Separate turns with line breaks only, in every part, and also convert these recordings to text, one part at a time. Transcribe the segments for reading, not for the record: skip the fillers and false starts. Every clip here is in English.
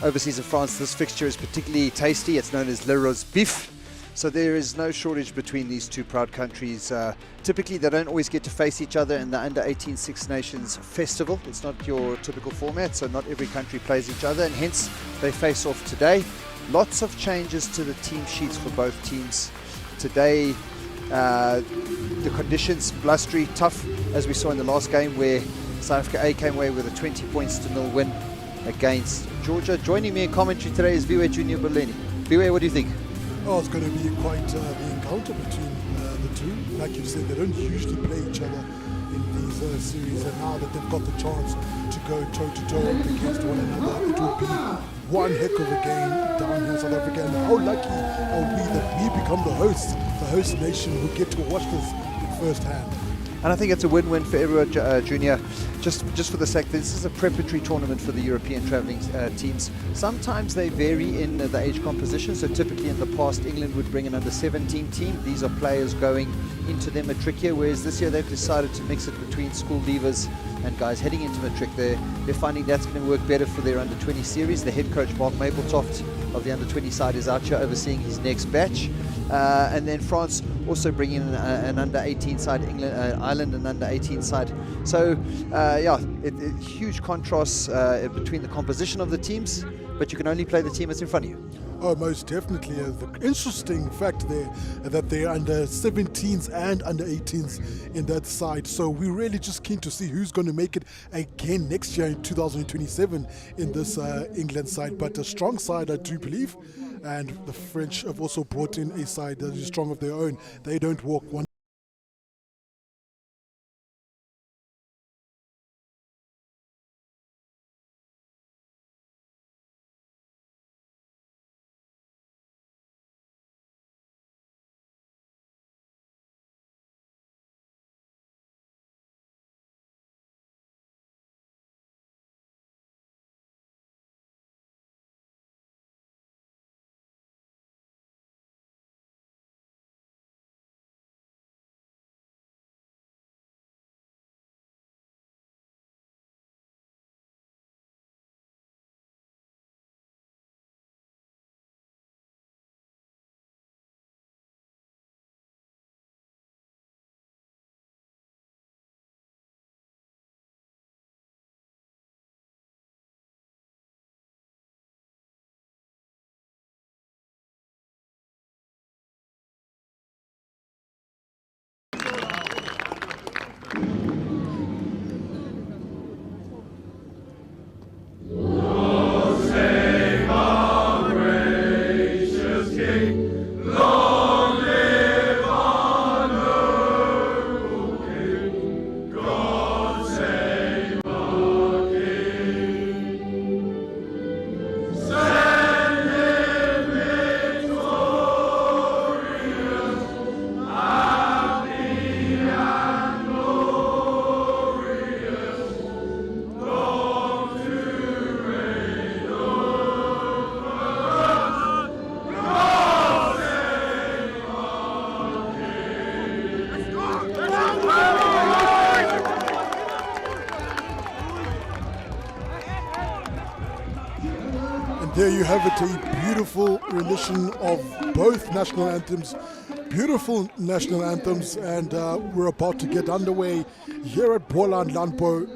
overseas in France, this fixture is particularly tasty. It's known as Le Rose Beef. So there is no shortage between these two proud countries. Typically, they don't always get to face each other in the Under-18 Six Nations Festival. It's not your typical format, so not every country plays each other, and hence they face off today. Lots of changes to the team sheets for both teams. Today, the conditions blustery, tough, as we saw in the last game where South Africa A came away with a 20-0 win against Georgia. Joining me in commentary today is Viwe Junior Berleni. Viwe, what do you think?
Oh, it's going to be quite the encounter between the two. Like you said, they don't usually play each other in these series, and now that they've got the chance to go toe-to-toe against one another, it will be one heck of a game down here in South Africa. And how lucky are we that we become the host nation who get to watch this firsthand.
And I think it's a win-win for everyone, Junior, just for the sake that this is a preparatory tournament for the European travelling teams. Sometimes they vary in the age composition, so typically in the past England would bring an under-17 team. These are players going into their matric year, whereas this year they've decided to mix it between school leavers and guys heading into matric. They're finding that's going to work better for their under-20 series. The head coach, Mark Mapletoft, of the under-20 side is out here overseeing his next batch. And then France also bringing in an under-18 side, Ireland an under-18 side. So yeah, huge contrasts between the composition of the teams, but you can only play the team that's in front of you.
Oh, most definitely. The interesting fact there that they're under 17s and under 18s in that side. So we're really just keen to see who's going to make it again next year in 2027 in this England side. But a strong side, I do believe. And the French have also brought in a side that is strong of their own. They don't walk one. There you have it, a beautiful rendition of both national anthems, beautiful national anthems, and we're about to get underway here at Boland Landbou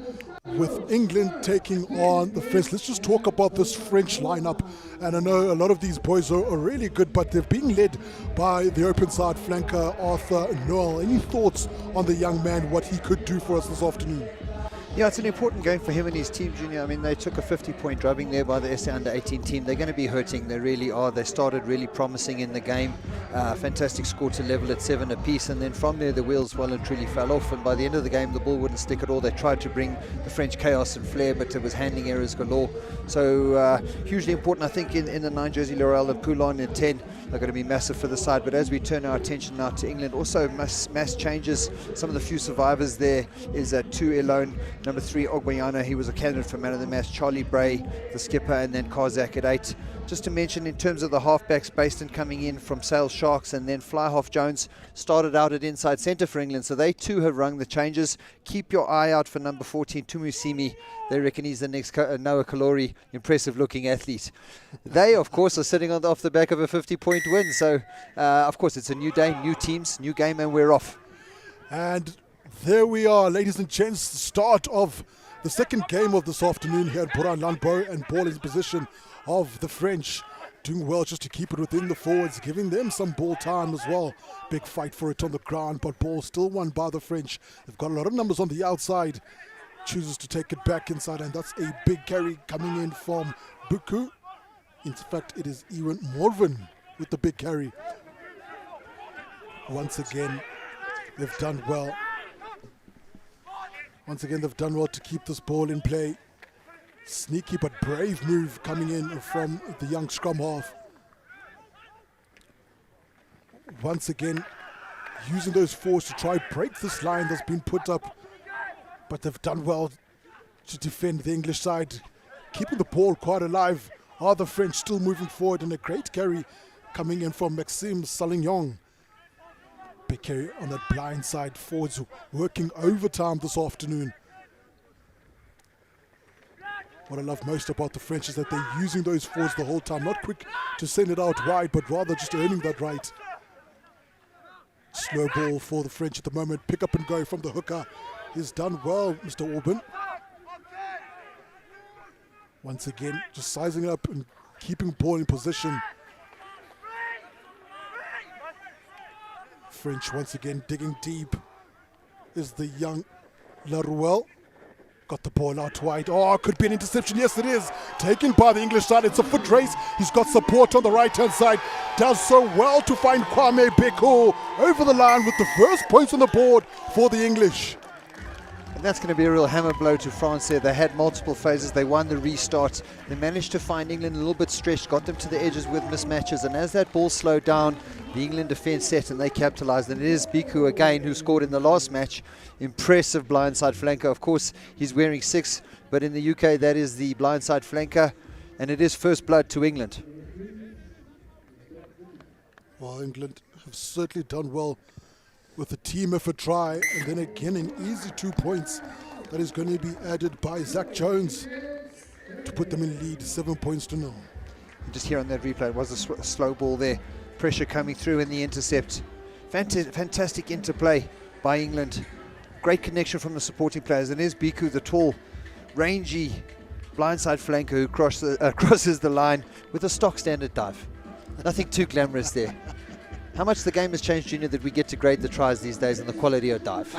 with England taking on the French. Let's just talk about this French lineup, and I know a lot of these boys are really good, but they're being led by the open side flanker Arthur Noel. Any thoughts on the young man, what he could do for us this afternoon?
Yeah, it's an important game for him and his team, Junior. I mean, they took a 50-point drubbing there by the SA Under-18 team. They're going to be hurting. They really are. They started really promising in the game. Fantastic score to level at 7 apiece, and then from there the wheels well and truly fell off, and by the end of the game the ball wouldn't stick at all. They tried to bring the French chaos and flair, but it was handling errors galore. So hugely important, I think, in the 9 jersey. Laurel and Poulon in 10 are going to be massive for the side. But as we turn our attention now to England, also mass changes. Some of the few survivors there is 2 Elone, Number 3, Ogbayana, he was a candidate for man of the match. Charlie Bray, the skipper, and then Karzak at 8. Just to mention, in terms of the halfbacks, Baston coming in from Sale Sharks, and then Flyhalf Jones started out at inside centre for England. So they too have rung the changes. Keep your eye out for number 14, Tumusimi. They reckon he's the next Noah Kalori, impressive looking athlete. They, of course, are sitting off the back of a 50-point win. So, of course, it's a new day, new teams, new game, and we're off.
And there we are, ladies and gents, the start of the second game of this afternoon here at Boran Landbou, and ball is in position of the French. Doing well just to keep it within the forwards, giving them some ball time as well. Big fight for it on the ground, but ball still won by the French. They've got a lot of numbers on the outside. Chooses to take it back inside, and that's a big carry coming in from Buku. In fact, it is Ewan Morven with the big carry. Once again, they've done well. Once again, they've done well to keep this ball in play. Sneaky but brave move coming in from the young scrum half. Once again, using those fours to try break this line that's been put up. But they've done well to defend the English side. Keeping the ball quite alive. Are the French still moving forward? And a great carry coming in from Maxime Salignon. Big carry on that blind side. Forwards working overtime this afternoon. What I love most about the French is that they're using those forwards the whole time. Not quick to send it out wide, but rather just earning that right. Slow ball for the French at the moment. Pick up and go from the hooker. He's done well, Mr. Orban. Once again, just sizing it up and keeping ball in position. French once again digging deep is the young Laruelle. Got the ball out wide. Oh, could be an interception. Yes, it is. Taken by the English side. It's a foot race. He's got support on the right-hand side. Does so well to find Kwame Beko over the line with the first points on the board for the English.
And that's going to be a real hammer blow to France there. They had multiple phases. They won the restart. They managed to find England a little bit stretched, got them to the edges with mismatches. And as that ball slowed down, the England defence set and they capitalised. And it is Biku again who scored in the last match. Impressive blindside flanker. Of course, he's wearing 6, but in the UK, that is the blindside flanker. And it is first blood to England.
Well, England have certainly done well with a team effort try, and then again an easy 2 points that is going to be added by Zach Jones to put them in lead 7 points to 0.
Just here on that replay, it was a slow ball there. Pressure coming through in the intercept. Fantastic interplay by England. Great connection from the supporting players. And there's Biku, the tall, rangy blindside flanker who crosses the line with a stock standard dive. Nothing too glamorous there. How much the game has changed, Junior, that we get to grade the tries these days and the quality of dive.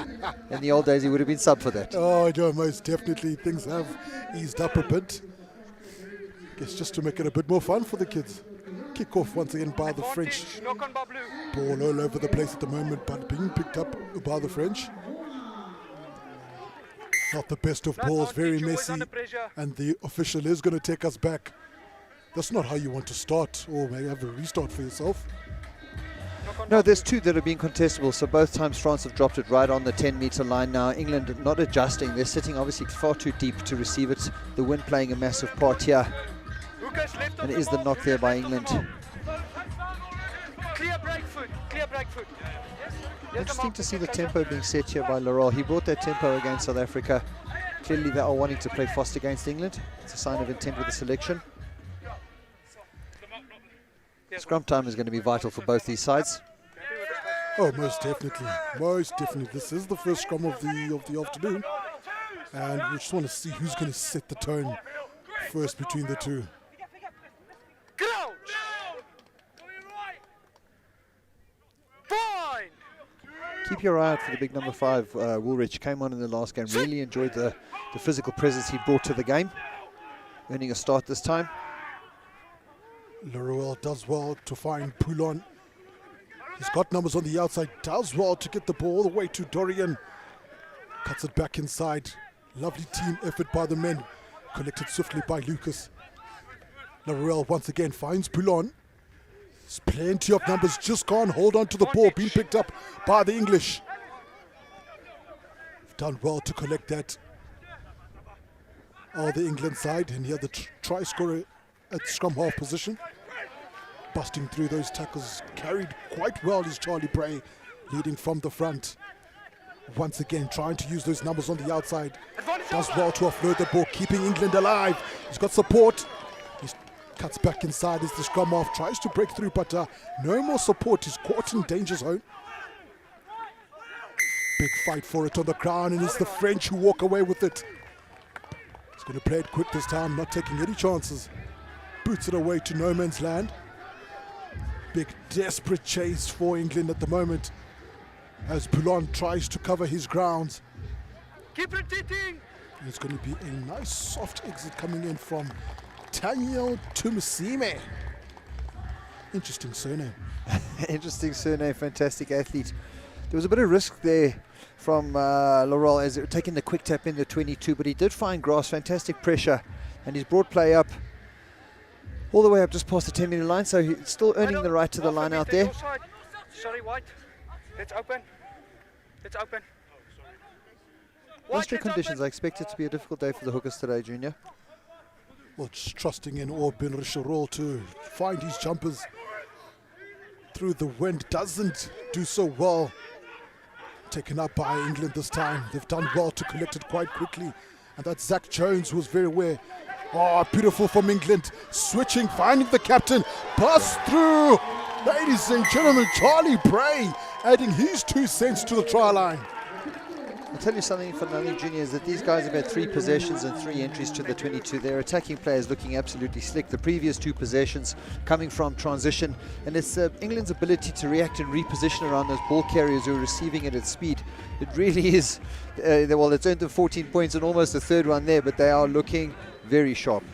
In the old days, he would have been sub for that.
Oh, yeah, most definitely. Things have eased up a bit. Guess just to make it a bit more fun for the kids. Kick off once again by the French. Ball all over the place at the moment, but being picked up by the French. Not the best of balls, very messy. And the official is going to take us back. That's not how you want to start, or maybe have a restart for yourself.
No, there's 2 that are being contestable, so both times France have dropped it right on the 10-metre line now. England not adjusting. They're sitting obviously far too deep to receive it. The wind playing a massive part here. And it is the knock there by England.
Clear break foot.
Interesting to see the tempo being set here by Laurel. He brought that tempo against South Africa. Clearly they are wanting to play fast against England. It's a sign of intent with the selection. Scrum time is going to be vital for both these sides.
Oh, most definitely. Most definitely. This is the first scrum of the afternoon. And we just want to see who's going to set the tone first between the two.
Keep your eye out for the big number 5, Woolrich. Came on in the last game. Really enjoyed the physical presence he brought to the game. Earning a start this time.
Laruelle does well to find Poulon. He's got numbers on the outside. Does well to get the ball all the way to Dorian. Cuts it back inside. Lovely team effort by the men. Collected swiftly by Lucas. Laruelle once again finds Poulon. There's plenty of numbers. Just can't hold on to the ball. Being picked up by the English. Done well to collect that. of the England side, and here the try scorer at scrum half position. Busting through those tackles, carried quite well is Charlie Bray, leading from the front. Once again, trying to use those numbers on the outside. Does well to offload the ball, keeping England alive. He's got support. He cuts back inside as the scrum half tries to break through, but no more support. He's caught in danger zone. Big fight for it on the ground, and it's the French who walk away with it. He's going to play it quick this time, not taking any chances. Boots it away to no man's land. Big desperate chase for England at the moment as Poulon tries to cover his ground.
Keep rotating.
It's going to be a nice soft exit coming in from Daniel Tumusime. Interesting surname.
Interesting surname, fantastic athlete. There was a bit of risk there from Laurel as taking the quick tap in the 22, but he did find grass, fantastic pressure, and he's brought play up all the way up just past the 10-meter line, so he's still earning the right to the line out there.
Sorry, White. Let's open. Let's open.
Austria conditions, I expect it to be a difficult day for the hookers today, Junior.
Well, just trusting in Orbin Risharol to find his jumpers through the wind. Doesn't do so well. Taken up by England this time. They've done well to collect it quite quickly. And that's Zach Jones, who's very aware. Oh, beautiful from England. Switching, finding the captain. Pass through. Ladies and gentlemen, Charlie Bray adding his 2 cents to the try line.
I'll tell you something for Nani Junior is that these guys have had 3 possessions and 3 entries to the 22. Their attacking players looking absolutely slick. The previous 2 possessions coming from transition, and it's England's ability to react and reposition around those ball carriers who are receiving it at speed. It really is, well, it's earned them 14 points and almost a third one there, but they are looking very sharp.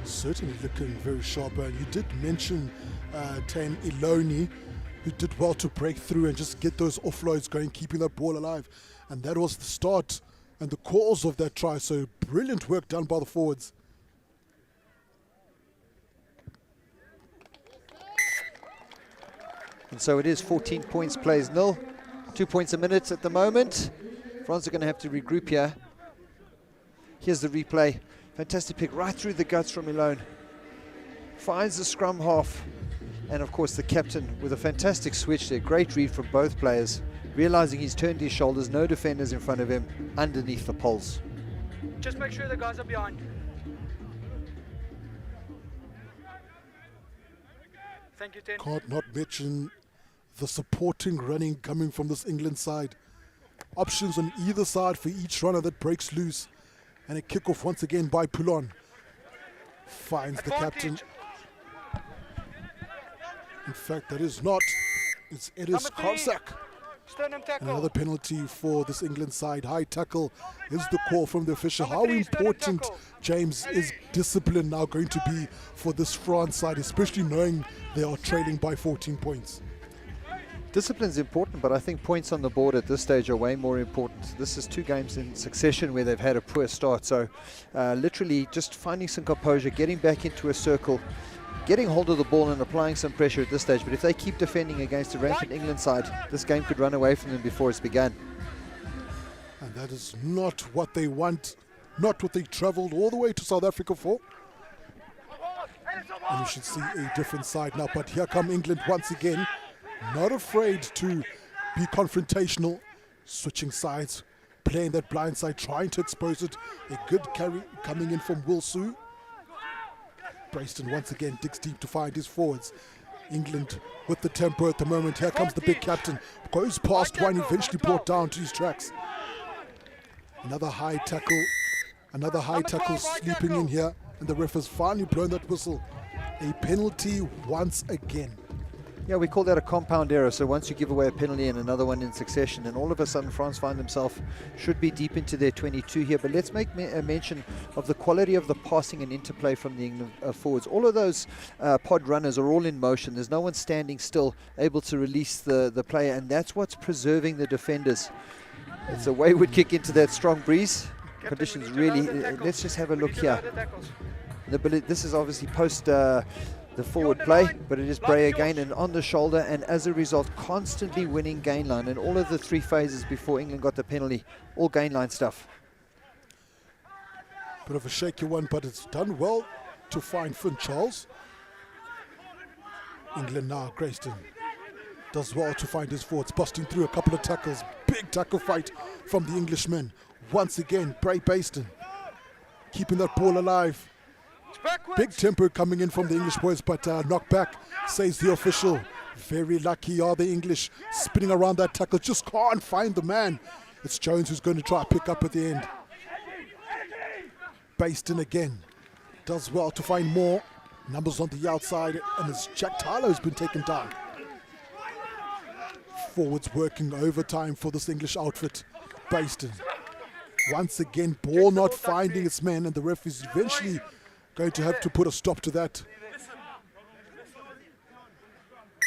Certainly looking very sharp. You did mention Tane Iloni, who did well to break through and just get those offloads going, keeping that ball alive. And that was the start and the cause of that try. So brilliant work done by the forwards.
And so it is 14 points, plays 0. 2 points a minute at the moment. France are going to have to regroup here. Here's the replay. Fantastic pick right through the guts from Ilone. Finds the scrum half. And of course the captain with a fantastic switch there. Great read from both players. Realizing he's turned his shoulders, no defenders in front of him, underneath the poles.
Just make sure the guys are behind. Thank you, Ten.
Can't not mention the supporting running coming from this England side. Options on either side for each runner that breaks loose. And a kickoff once again by Poulon. Finds the captain. In fact, that is not. It's Edis Karsak.
Sternum tackle.
Another penalty for this England side. High tackle is the call from the official. How
Number 3, sternum
important,
tackle.
James, is discipline now going to be for this France side, especially knowing they are trailing by 14 points?
Discipline's important, but I think points on the board at this stage are way more important. This is 2 games in succession where they've had a poor start. So literally just finding some composure, getting back into a circle, getting hold of the ball and applying some pressure at this stage. But if they keep defending against a rampant England side, this game could run away from them before it's begun.
And that is not what they want, not what they traveled all the way to South Africa for. And you should see a different side now. But here come England once again. Not afraid to be confrontational, switching sides, playing that blind side, trying to expose it. A good carry coming in from Wilsu. Brayston once again digs deep to find his forwards. England with the tempo at the moment. Here comes the big captain. Goes past one, eventually brought down to his tracks. Another high tackle. Another high tackle sleeping in here. And the ref has finally blown that whistle. A penalty once again.
Yeah, we call that a compound error. So once you give away a penalty and another one in succession, and all of a sudden France find themselves, should be deep into their 22 here. But let's make a mention of the quality of the passing and interplay from the England forwards. All of those pod runners are all in motion. There's no one standing still, able to release the player, and that's what's preserving the defenders. It's a wayward kick into that strong breeze. Conditions really, let's just have a look here. This is obviously post the forward play, but it is Bray again and on the shoulder, and as a result constantly winning gain line, and all of the 3 phases before England got the penalty, all gain line stuff.
Bit of a shaky one, but it's done well to find Finn Charles. England now, Grayston does well to find his forwards, busting through a couple of tackles. Big tackle fight from the Englishmen. Once again, Bray Baston keeping that ball alive. Big tempo coming in from the English boys, but knocked back, says the official. Very lucky are the English, spinning around that tackle, just can't find the man. It's Jones who's going to try to pick up at the end. Baston again does well to find more numbers on the outside, and as Jack Tyler's been taken down. Forwards working overtime for this English outfit. Baston once again, ball not finding its men, and the ref is eventually going to have to put a stop to that.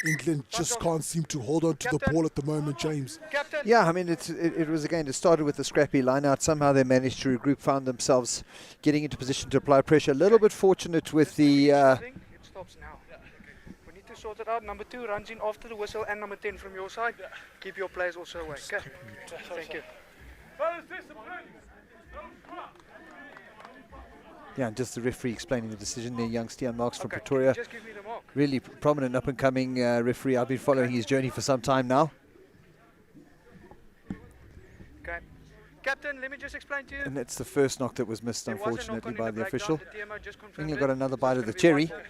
England just can't seem to hold on to the ball at the moment, James.
Yeah, I mean, it was again, it started with a scrappy line out. Somehow they managed to regroup, found themselves getting into position to apply pressure. A little bit fortunate with the...
It stops now. We need to sort it out. Number 2 runs in after the whistle, and number 10 from your side. Keep your players also away. Okay. Thank you.
Yeah, and just the referee explaining the decision there, young Stian Marks from Pretoria.
Just give me the mark.
Really prominent up-and-coming referee. I've been following his journey for some time now.
Okay. Captain, let me just explain to you.
And that's the first knock that was missed,
There was a knock
unfortunately,
on in
by the
breakdown.
official.
The TMO just confirmed
England
it.
got another bite
So
of
it's
the
gonna be
cherry,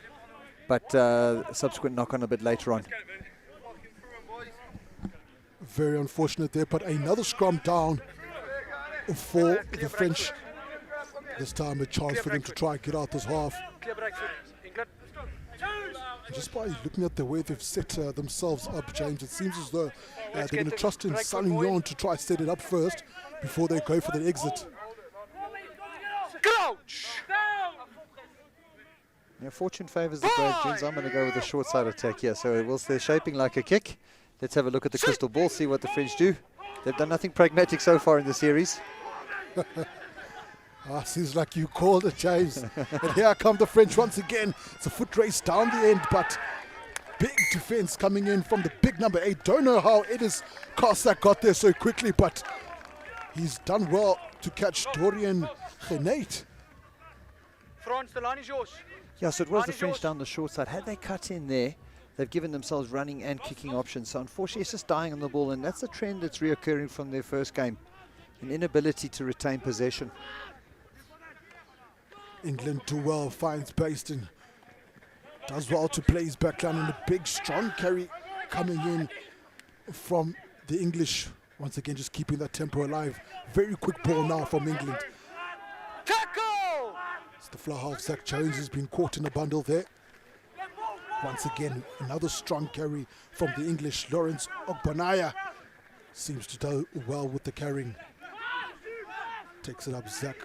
one ball.
but subsequent knock on a bit later on.
Very unfortunate there, but another scrum down for the French. This time a chance for them to try and get out this half.
Clear break for England.
Just by looking at the way they've set themselves up, James, it seems as though they're going to
get
trust in
break
Sonny
convoy.
Yon to try and set it up first before they go for the exit.
Crouch!
Yeah, fortune favours the brave gents. I'm going to go with a short side attack here. So they're shaping like a kick. Let's have a look at the crystal ball, see what the French do. They've done nothing pragmatic so far in the series.
Seems like you called it, James. And here come the French once again. It's a foot race down the end, but big defense coming in from the big number 8. Don't know how it is Karsak got there so quickly, but he's done well to catch Dorian Genate.
France, the line is yours.
Yeah, so it was
Line
the
is
French
yours.
down the short side. Had they cut in there, they've given themselves running and kicking options. So unfortunately, it's just dying on the ball, and that's a trend that's reoccurring from their first game. An inability to retain possession.
England too well, finds Baston. Does well to play his backline, and a big strong carry coming in from the English. Once again, just keeping that tempo alive. Very quick ball now from England.
Tackle!
It's the fly half. Zach Jones has been caught in a bundle there. Once again, another strong carry from the English. Lawrence Ogbanaya seems to do well with the carrying. Takes it up, Zach.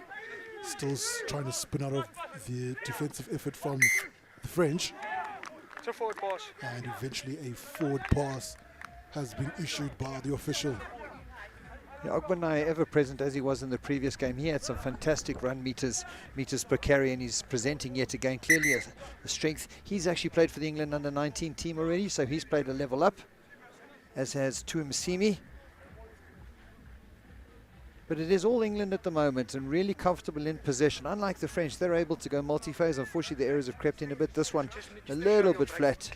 Still trying to spin out of the defensive effort from the French.
It's a forward pass.
And eventually a forward pass has been issued by the official.
Yeah, Ogbanai, ever present as he was in the previous game. He had some fantastic run meters per carry, and he's presenting yet again clearly a strength. He's actually played for the England under-19 team already, so he's played a level up, as has Tuimasimi. But it is all England at the moment, and really comfortable in possession. Unlike the French, they're able to go multi-phase. Unfortunately, the errors have crept in a bit. This one, a little bit flat.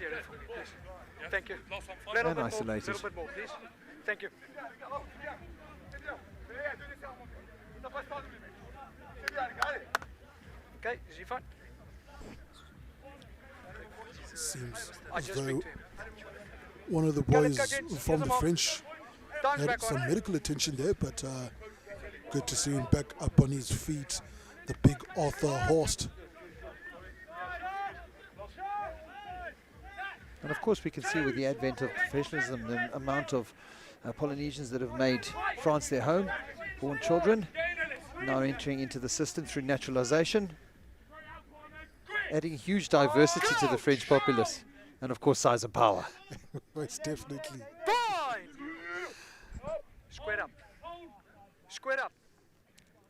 Thank you.
And isolated.
Little bit more, please. Thank you. Okay, is he fine?
Seems
I
as
just
though
speak to him.
one of the
Okay, let's
boys
go, gents.
from
Here's
the
the mark.
French
Time's
had
back
some
on.
medical attention there, but good to see him back up on his feet. The big Arthur Horst.
And of course, we can see with the advent of professionalism, the amount of Polynesians that have made France their home, born children, now entering into the system through naturalization, adding huge diversity to the French populace, and of course, size and power.
Most definitely.
Fine! Square up. Square up.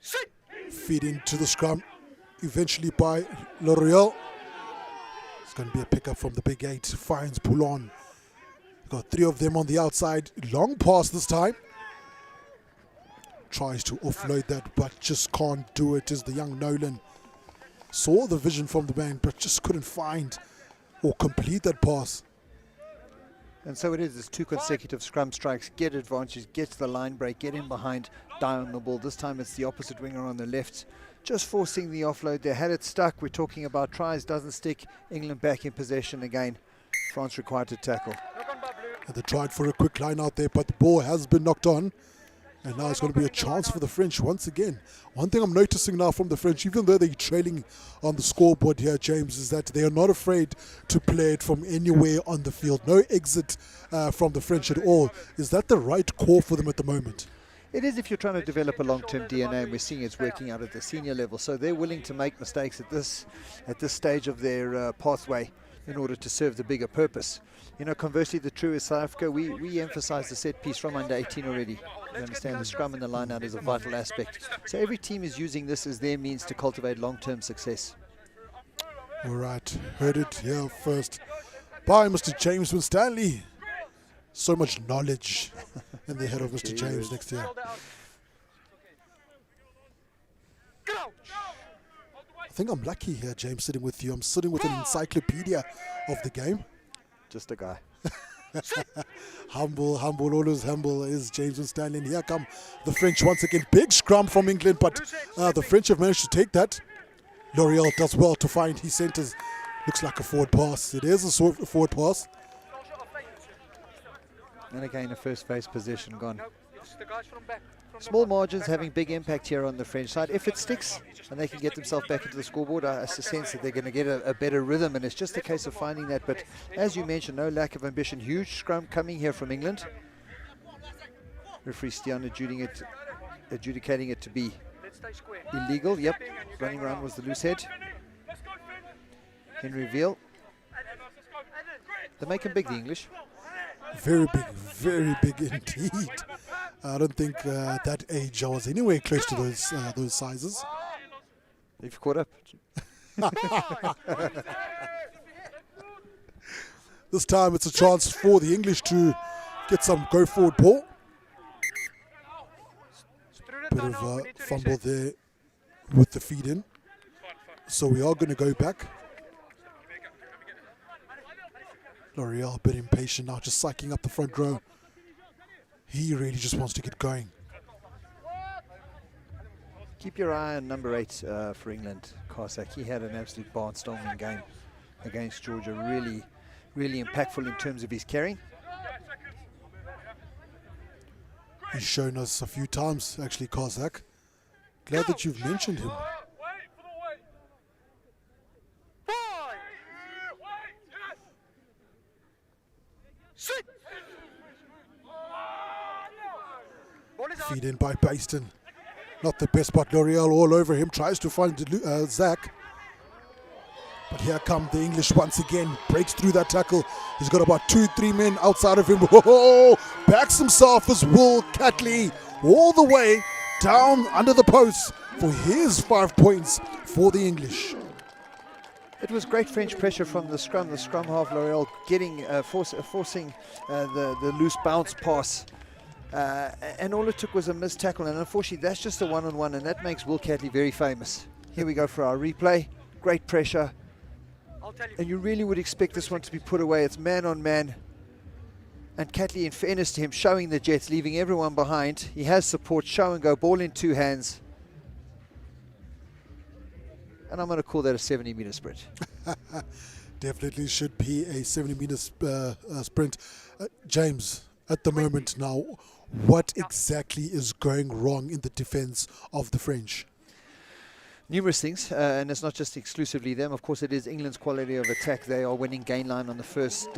Sit!
Feed into the scrum, eventually by L'Oreal. It's going to be a pickup from the big 8. Finds Poulon. Got 3 of them on the outside. Long pass this time. tries to offload that, but just can't do it. Is the young Nolan. Saw the vision from the man, but just couldn't find or complete that pass.
And so it is. It's 2 consecutive scrum strikes. Get advantage, get to the line break, get in behind, die on the ball. This time it's the opposite winger on the left, just forcing the offload there. Had it stuck, we're talking about tries, doesn't stick. England back in possession again. France required to tackle.
And they tried for a quick line out there, but the ball has been knocked on. And now it's going to be a chance for the French once again. One thing I'm noticing now from the French, even though they're trailing on the scoreboard here, James, is that they are not afraid to play it from anywhere on the field. No exit from the French at all. Is that the right call for them at the moment?
It is if you're trying to develop a long-term DNA, and we're seeing it's working out at the senior level. So they're willing to make mistakes at this stage of their pathway in order to serve the bigger purpose. You know, conversely, the true is South Africa, we emphasize the set piece from under 18 already. You understand the scrum and the line out is a vital aspect. So every team is using this as their means to cultivate long-term success.
All right, heard it here first by Mr. James Winstanley. So much knowledge in the head of Mr. James next year. I think I'm lucky here, James, sitting with you. I'm sitting with an encyclopedia of the game.
Just a guy.
Humble, always humble is James Winstanley. And here come the French once again. Big scrum from England, but the French have managed to take that. L'Oreal does well to find his centres. Looks like a forward pass. It is a forward pass.
And again, a first phase possession gone. Small margins having big impact here on the French side. If it sticks and they can get themselves back into the scoreboard, I sense that they're going to get a better rhythm, and it's just a case of finding that. But as you mentioned, no lack of ambition. Huge scrum coming here from England. Referee Stian adjudicating it to be illegal. Yep, running around was the loose head. Henry Veal. They make him big, the English.
Very big indeed. I don't think that age I was anywhere close to those sizes.
You've caught up.
This time it's a chance for the English to get some go forward ball. Bit of a fumble there with the feed in. So we are going to go back. L'Oreal a bit impatient now, just psyching up the front row. He really just wants to get going.
Keep your eye on number 8 for England, Karsak. He had an absolute barnstorming game against Georgia. Really impactful in terms of his carrying.
He's shown us a few times, actually, Karsak. Glad that you've mentioned him. Feed in by Baston. Not the best, but L'Oreal all over him. Tries to find Zach. But here come the English once again. Breaks through that tackle. He's got about 2-3 men outside of him. Whoa! Backs himself as Will Catley all the way down under the post for his 5 points for the English.
It was great French pressure from the scrum. The scrum half, L'Oreal getting forcing the loose bounce pass. And all it took was a missed tackle, and unfortunately that's just a one-on-one, and that makes Will Catley very famous. Here we go for our replay. Great pressure, and you really would expect this one to be put away. It's man on man, and Catley, in fairness to him, showing the Jets, leaving everyone behind. He has support, show and go, ball in 2 hands, and I'm going to call that a 70-meter sprint.
Definitely should be a 70-meter sprint. James, at the moment now, what exactly is going wrong in the defense of the French?
Numerous things, and it's not just exclusively them. Of course, it is England's quality of attack. They are winning gain line on the first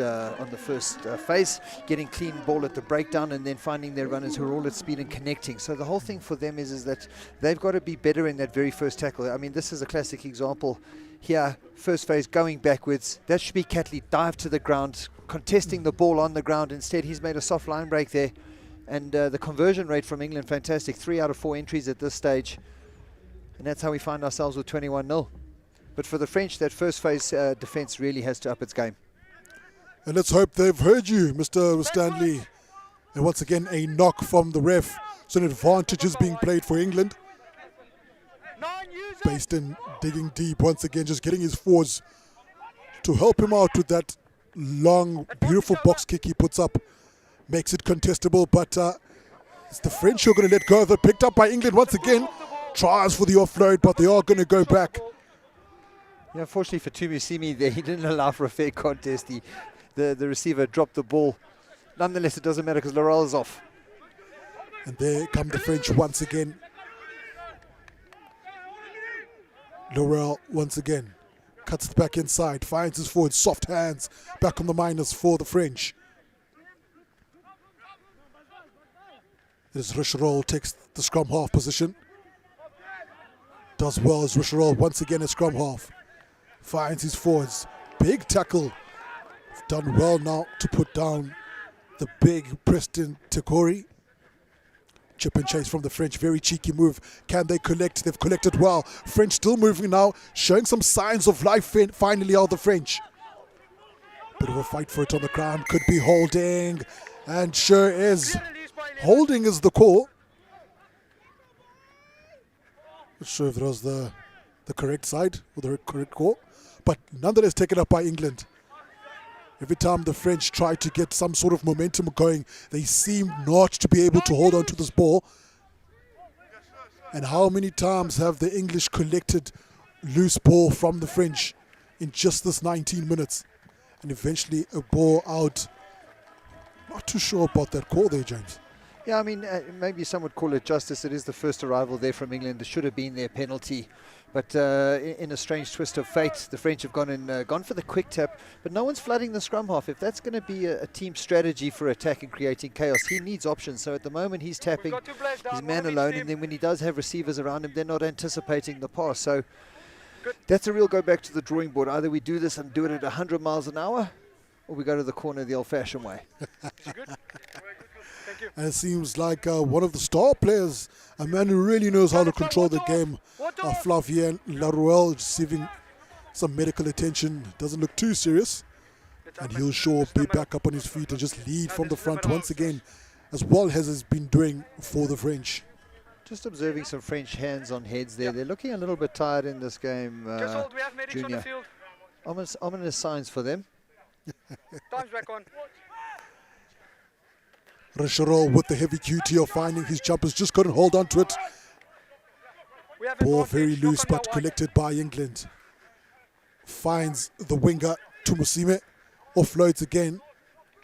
phase, getting clean ball at the breakdown, and then finding their runners who are all at speed and connecting. So the whole thing for them is that they've got to be better in that very first tackle. I mean, this is a classic example here. First phase going backwards. That should be Catley dive to the ground, contesting the ball on the ground. Instead, he's made a soft line break there, and the conversion rate from England fantastic. 3 out of 4 entries at this stage. And that's how we find ourselves with 21-0. But for the French, that first phase defense really has to up its game.
And let's hope they've heard you, Mr. Stanley. And once again, a knock from the ref. So an advantage is being played for England. Baston digging deep once again, just getting his forwards to help him out with that long, beautiful box kick he puts up. Makes it contestable, but it's the French who are going to let go of it. Picked up by England once again. Tries for the offload, but they are going to go back.
Yeah, unfortunately for Tumusimi there, he didn't allow for a fair contest. The receiver dropped the ball. Nonetheless, it doesn't matter because Laurel is off.
And there come the French once again. Laurel once again cuts it back inside, finds his forward, soft hands, back on the minus for the French. As Richerol takes the scrum half position. Does well as Richerol once again at scrum half. Finds his forwards. Big tackle. Done well now to put down the big Preston Tekori. Chip and chase from the French, very cheeky move. Can they collect? They've collected well. French still moving now, showing some signs of life finally are the French. Bit of a fight for it on the ground, could be holding, and sure is. Holding is the call. Not sure if it was the correct side or the correct call, but nonetheless taken up by England. Every time the French try to get some sort of momentum going, they seem not to be able to hold on to this ball. And how many times have the English collected loose ball from the French in just this 19 minutes? And eventually a ball out. Not too sure about that call there, James.
Yeah, I mean, maybe some would call it justice. It is the first arrival there from England. There should have been their penalty. But in a strange twist of fate, the French have gone for the quick tap, but no one's flooding the scrum half. If that's going to be a team strategy for attack and creating chaos, he needs options. So at the moment, he's tapping his man alone, and then when he does have receivers around him, they're not anticipating the pass. So that's a real go back to the drawing board. Either we do this and do it at 100 miles an hour, or we go to the corner the old-fashioned way.
And it seems like one of the star players, a man who really knows how to control the game, Flavien Laruelle, receiving some medical attention. Doesn't look too serious. And he'll sure be back up on his feet and just lead from the front once again, as well as has been doing for the French.
Just observing some French hands on heads there. They're looking a little bit tired in this game, Junior. Ominous signs for them.
Time's back on.
Richerol with the heavy duty of finding his jumpers, just couldn't hold on to it. Ball very loose but collected by England. Finds the winger Tumusime, offloads again,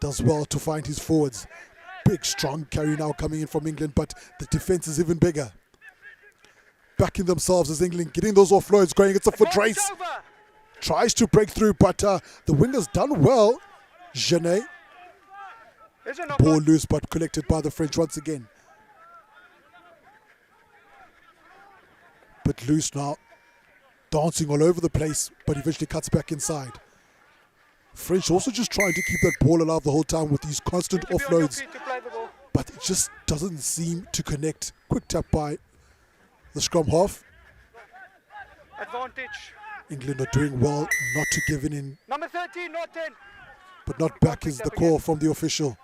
does well to find his forwards. Big strong carry now coming in from England, but the defense is even bigger. Backing themselves as England getting those offloads going. It's a foot race. Tries to break through, but the winger's done well. Genet. Ball loose but collected by the French once again. But loose now, dancing all over the place, but eventually cuts back inside. French also just trying to keep that ball alive the whole time with these constant offloads, but it just doesn't seem to connect. Quick tap by the scrum half.
Advantage.
England are doing well not to give in,
Number 13, not 10.
but not back is the call from the official.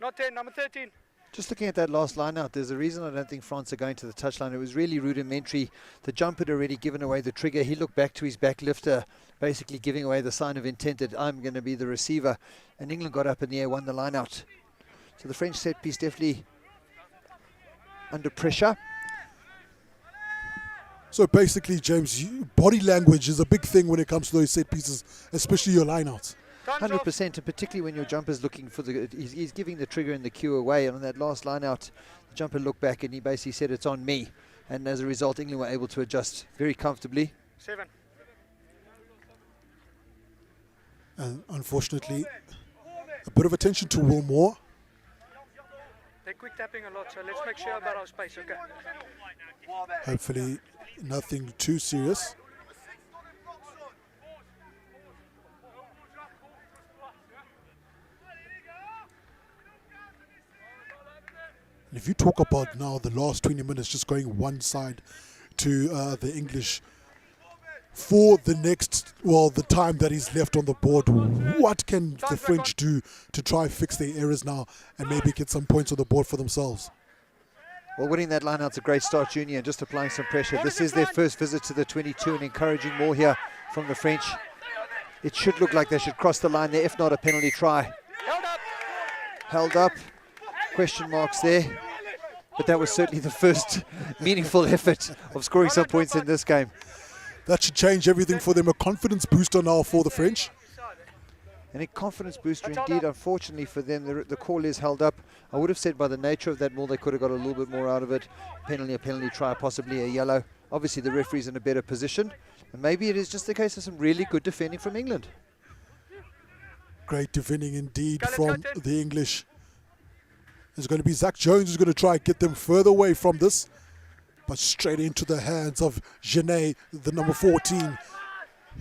Not 10, number 13.
Just looking at that last line out, there's a reason I don't think France are going to the touchline. It was really rudimentary. The jump had already given away the trigger. He looked back to his back lifter, basically giving away the sign of intent that I'm going to be the receiver. And England got up in the air, won the line out. So the French set piece definitely under pressure.
So basically, James, body language is a big thing when it comes to those set pieces, especially your lineouts.
100%, and particularly when your jumper's looking for the, he's giving the trigger and the cue away. And on that last line out, the jumper looked back and he basically said, "It's on me." And as a result, England were able to adjust very comfortably.
7.
And unfortunately, a bit of attention to Will Moore.
They're quick tapping a lot, so let's make sure about our space, okay?
Hopefully, nothing too serious. And if you talk about now the last 20 minutes just going one side to the English, for the next, well, the time that is left on the board. What can the French do to try fix their errors now and maybe get some points on the board for themselves?
Well, winning that line out's a great start, Junior, and just applying some pressure. This is their first visit to the 22 and encouraging more here from the French. It should look like they should cross the line there, if not a penalty try. Held up. Question marks there. But that was certainly the first meaningful effort of scoring some points in this game.
That should change everything for them. A confidence booster now for the French.
And a confidence booster indeed. Unfortunately for them, the call is held up. I would have said by the nature of that maul, they could have got a little bit more out of it. A penalty try, possibly a yellow. Obviously, the referee's in a better position. And maybe it is just the case of some really good defending from England.
Great defending indeed from the English. It's going to be Zach Jones who's going to try and get them further away from this. But straight into the hands of Genet, the number 14.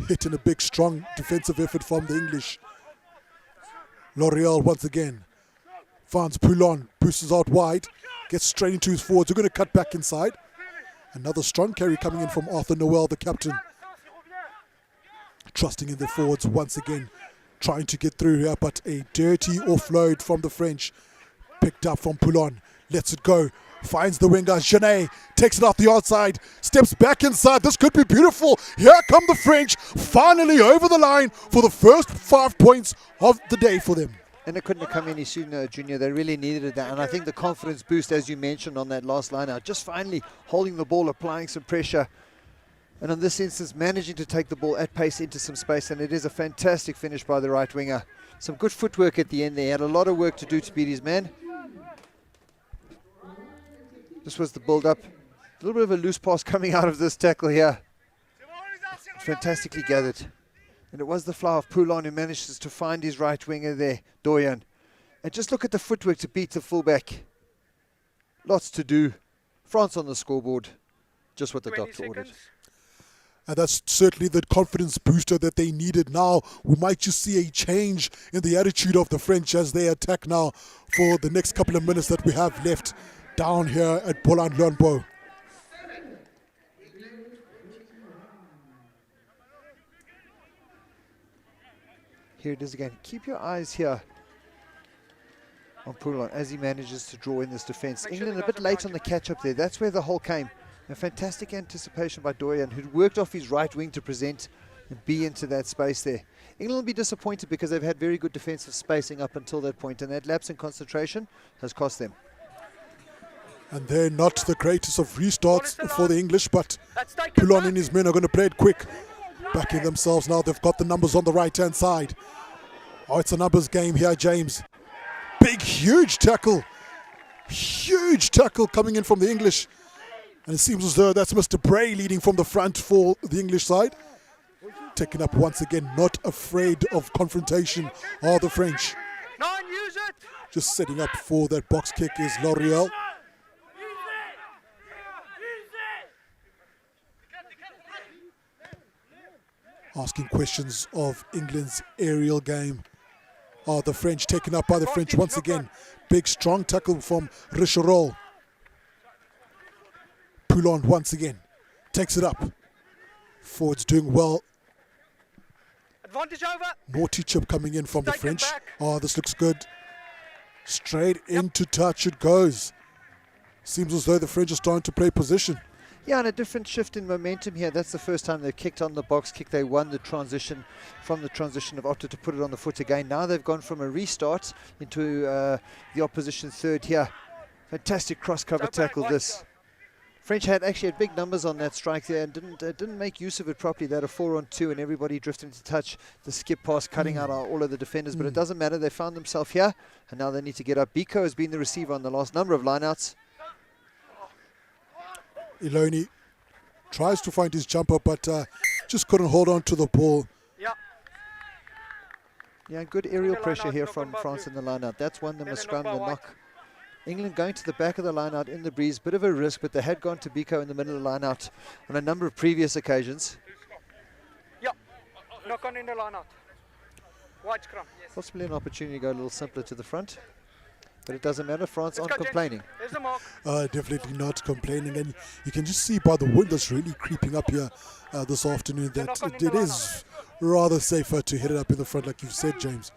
Hitting a big, strong defensive effort from the English. L'Oreal once again. Finds Poulon, boosts out wide. Gets straight into his forwards. We're going to cut back inside. Another strong carry coming in from Arthur Noel, the captain. Trusting in the forwards once again. Trying to get through here, but a dirty offload from the French. Picked up from Poulon, lets it go, finds the winger, Genet, takes it out the outside, steps back inside. This could be beautiful. Here come the French, finally over the line for the first 5 points of the day for them.
And it couldn't have come any sooner, Junior. They really needed that. And I think the confidence boost, as you mentioned on that last line out, just finally holding the ball, applying some pressure. And in this instance, managing to take the ball at pace into some space. And it is a fantastic finish by the right winger. Some good footwork at the end there. He had a lot of work to do to beat his man. This was the build-up. A little bit of a loose pass coming out of this tackle here. Fantastically gathered. And it was the fly of Poulon who manages to find his right winger there, Doyen. And just look at the footwork to beat the fullback. Lots to do. France on the scoreboard. Just what the doctor ordered.
And that's certainly the confidence booster that they needed. Now we might just see a change in the attitude of the French as they attack now for the next couple of minutes that we have left down here at Boland Lönbo.
Here it is again. Keep your eyes here on Poulon as he manages to draw in this defence. England a bit late on the catch-up there. That's where the hole came. A fantastic anticipation by Doyen, who'd worked off his right wing to present and be into that space there. England will be disappointed because they've had very good defensive spacing up until that point, and that lapse in concentration has cost them.
And they're not the greatest of restarts for the English, but Poulon and his men are going to play it quick. Backing themselves now. They've got the numbers on the right-hand side. Oh, it's a numbers game here, James. Big, huge tackle. Huge tackle coming in from the English. And it seems as though that's Mr. Bray leading from the front for the English side. Taken up once again, not afraid of confrontation are the French. Just setting up for that box kick is L'Oreal. Asking questions of England's aerial game. Are the French taken up by the French once again? Big strong tackle from Richerol. Poulon once again takes it up. Forwards doing well.
Advantage over.
Naughty chip coming in from the French. Oh, this looks good. Straight into touch it goes. Seems as though the French are starting to play position.
Yeah, and a different shift in momentum here. That's the first time they've kicked on the box kick. They won the transition from the transition of opted to put it on the foot again. Now they've gone from a restart into the opposition third here. Fantastic cross-cover tackle this. French actually had big numbers on that strike there and didn't make use of it properly. They had a 4-on-2 and everybody drifted into touch. The skip pass cutting out all of the defenders, but it doesn't matter. They found themselves here and now they need to get up. Biko has been the receiver on the last number of lineouts.
Iloni tries to find his jumper, but just couldn't hold on to the ball.
Yeah, good aerial pressure here from France in the lineout. That's won them a scrum, the knock. England going to the back of the lineout in the breeze, bit of a risk, but they had gone to Biko in the middle of the lineout on a number of previous occasions.
Yeah, knock on in the lineout. Wide scrum. Yes.
Possibly an opportunity to go a little simpler to the front. But it doesn't matter. France aren't complaining.
There's the mark.
Definitely not complaining, and you can just see by the wind that's really creeping up here this afternoon that it is rather safer to hit it up in the front, like you've said, James.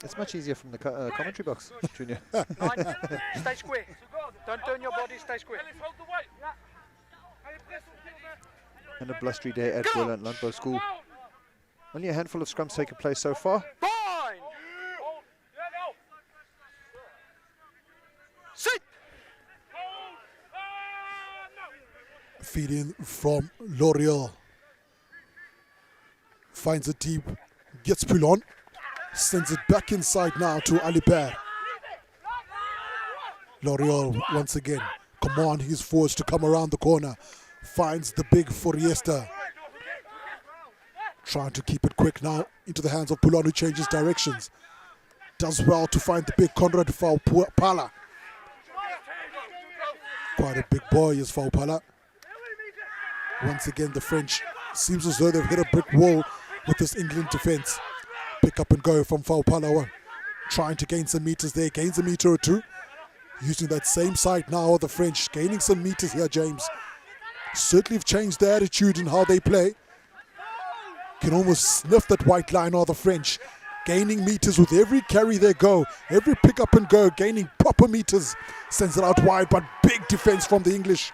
It's much easier from the commentary box, Junior.
Nine. Stay square. Don't turn your body, stay square.
And a blustery day at Boland Landbou School. Only a handful of scrums taken place so far.
Fine. Sit.
Feed in from L'Oreal. Finds it deep. Gets Poulon. Sends it back inside now to Aliper. L'Oreal once again commanding his forwards to come around the corner. Finds the big Foriesta. Trying to keep it quick now into the hands of Poulon, who changes directions. Does well to find the big Conrad Faupala. Quite a big boy is Faupala. Once again, the French seems as though they've hit a brick wall with this England defence. Pick up and go from Faupala. Trying to gain some meters there. Gains a meter or two. Using that same side now of the French. Gaining some meters here, James. Certainly have changed their attitude in how they play. Can almost sniff that white line of the French. Gaining meters with every carry they go. Every pick up and go. Gaining proper meters. Sends it out wide, but big defence from the English.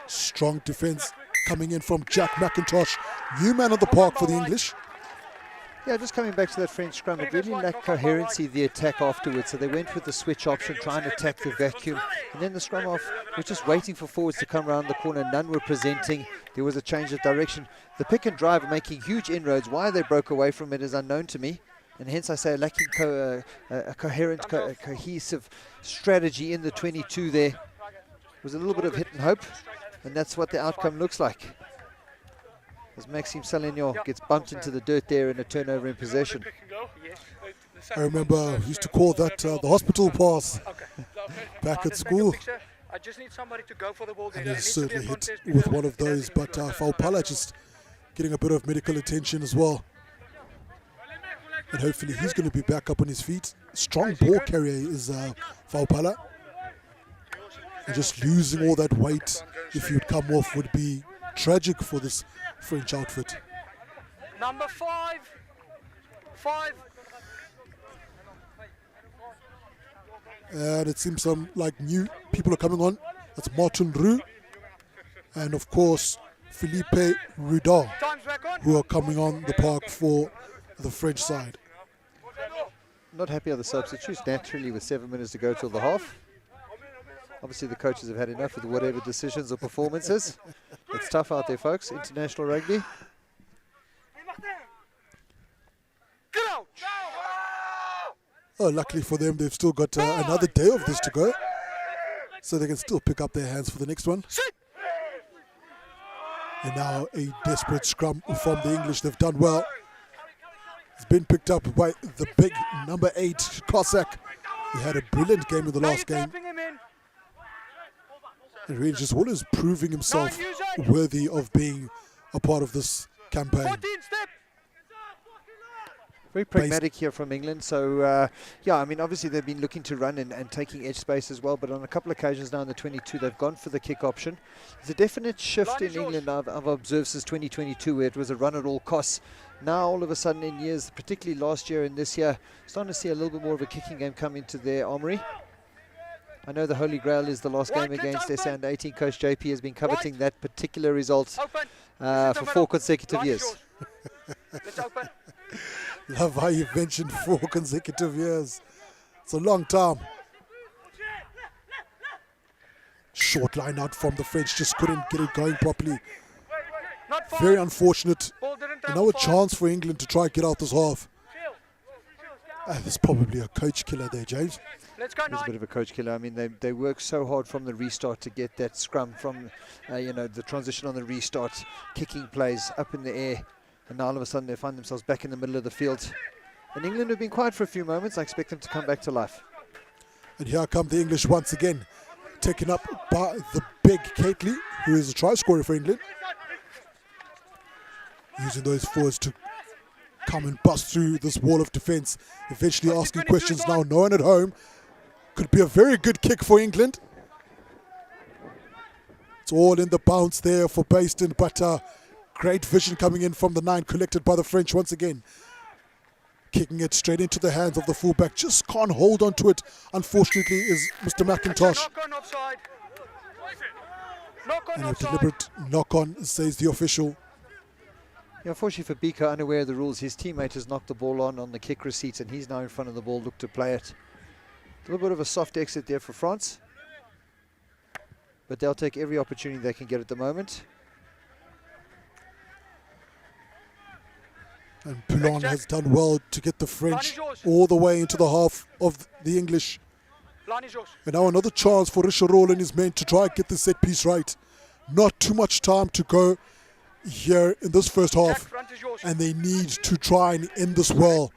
Strong defence coming in from Jack McIntosh. New man of the park for the English.
Yeah, just coming back to that French scrum, it really lacked coherency, the attack afterwards. So they went with the switch option, trying to attack the vacuum. And then the scrum off was just waiting for forwards to come around the corner. None were presenting. There was a change of direction. The pick and drive are making huge inroads. Why they broke away from it is unknown to me. And hence I say lacking a coherent, cohesive strategy in the 22 there. It was a little bit of hit and hope. And that's what the outcome looks like. As Maxime Salignon gets bumped into the dirt there in a turnover in possession.
I remember we used to call that the hospital pass back at school.
I just need somebody to go for the ball.
And he certainly hit with one of those, but Faupala just getting a bit of medical attention as well. And hopefully he's going to be back up on his feet. Strong ball carrier is Faupala. And just losing all that weight, if you'd come off, would be tragic for this French outfit.
Number 5.
And it seems some like new people are coming on. That's Martin Roux and of course Philippe Rudol, who are coming on the park for the French side.
Not happy are the substitutes naturally with 7 minutes to go till the half. Obviously the coaches have had enough with whatever decisions or performances. It's tough out there, folks. International rugby.
Oh, luckily for them, they've still got another day of this to go, so they can still pick up their hands for the next one. And now a desperate scrum from the English. They've done well. It's been picked up by the big number 8 Cossack. He had a brilliant game in the last game. And really just always proving himself worthy of being a part of this campaign.
Very pragmatic here from England. So, yeah, I mean, obviously they've been looking to run and taking edge space as well. But on a couple of occasions now in the 22, they've gone for the kick option. There's a definite shift in England I've observed since 2022, where it was a run at all costs. Now, all of a sudden in years, particularly last year and this year, starting to see a little bit more of a kicking game come into their armory. I know the Holy Grail is the last game against SA under 18. Coach JP has been coveting that particular result for 4 consecutive years.
Love how you mentioned 4 consecutive years. It's a long time. Short line out from the French, just couldn't get it going properly. Very unfortunate. And now a chance for England to try and get out this half. There's probably a coach killer there, James.
Let's go.
There's a bit of a coach killer. I mean, they work so hard from the restart to get that scrum from, you know, the transition on the restart, kicking plays up in the air. And now all of a sudden they find themselves back in the middle of the field. And England have been quiet for a few moments. I expect them to come back to life.
And here come the English once again, taken up by the big Cately, who is a try scorer for England. Using those forwards to come and bust through this wall of defence. Eventually asking questions now. No one at home. Could be a very good kick for England. It's all in the bounce there for Baston, but great vision coming in from the 9, collected by the French once again. Kicking it straight into the hands of the fullback. Just can't hold on to it, unfortunately, is Mr. McIntosh. And a deliberate knock-on, says the official.
Yeah, unfortunately for Bika, unaware of the rules, his teammate has knocked the ball on the kick receipt, and he's now in front of the ball, looked to play it. A little bit of a soft exit there for France, but they'll take every opportunity they can get at the moment.
And Poulon has done well to get the French all the way into the half of the English. And now another chance for Richerol and his men to try and get the set piece right. Not too much time to go here in this first half, and they need to try and end this well.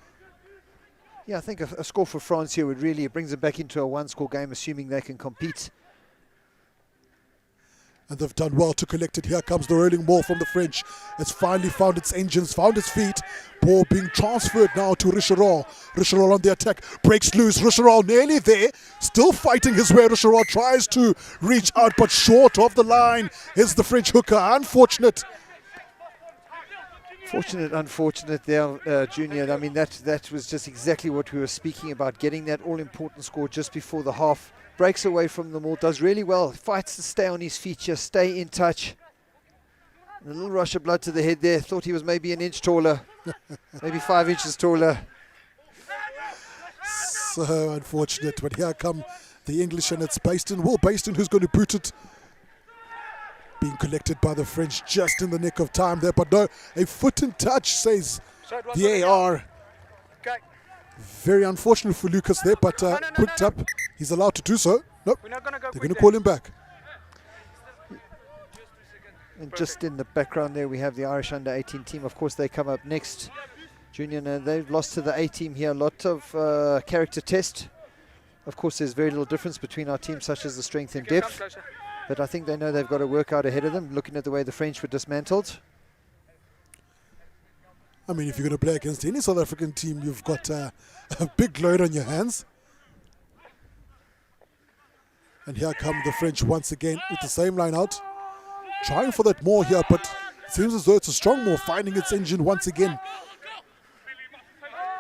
Yeah, I think a score for France here would really, it brings them back into a one-score game, assuming they can compete.
And they've done well to collect it. Here comes the rolling ball from the French. It's finally found its engines, found its feet. Ball being transferred now to Richerol. Richerol on the attack, breaks loose. Richerol nearly there, still fighting his way. Richerol tries to reach out, but short of the line. Here's the French hooker, unfortunate.
Unfortunate there, Junior. I mean, that was just exactly what we were speaking about, getting that all-important score just before the half. Breaks away from them all, does really well, fights to stay on his feet, just stay in touch. And a little rush of blood to the head there, thought he was maybe an inch taller, maybe 5 inches taller.
So unfortunate, but here come the English, and it's Baston. Will Baston, who's going to boot it. Being collected by the French just in the nick of time there, but no, a foot and touch, says the AR. Very unfortunate for Lucas there, but picked up. He's allowed to do so. Nope, they're going to call him back.
And just in the background there, we have the Irish under-18 team. Of course, they come up next. Junior, they've lost to the A team here. A lot of character test. Of course, there's very little difference between our teams, such as the strength and depth. But I think they know they've got to work out ahead of them, looking at the way the French were dismantled.
I mean, if you're going to play against any South African team, you've got a big load on your hands. And here come the French once again with the same line out. Trying for that more here, but it seems as though it's a strong more, finding its engine once again.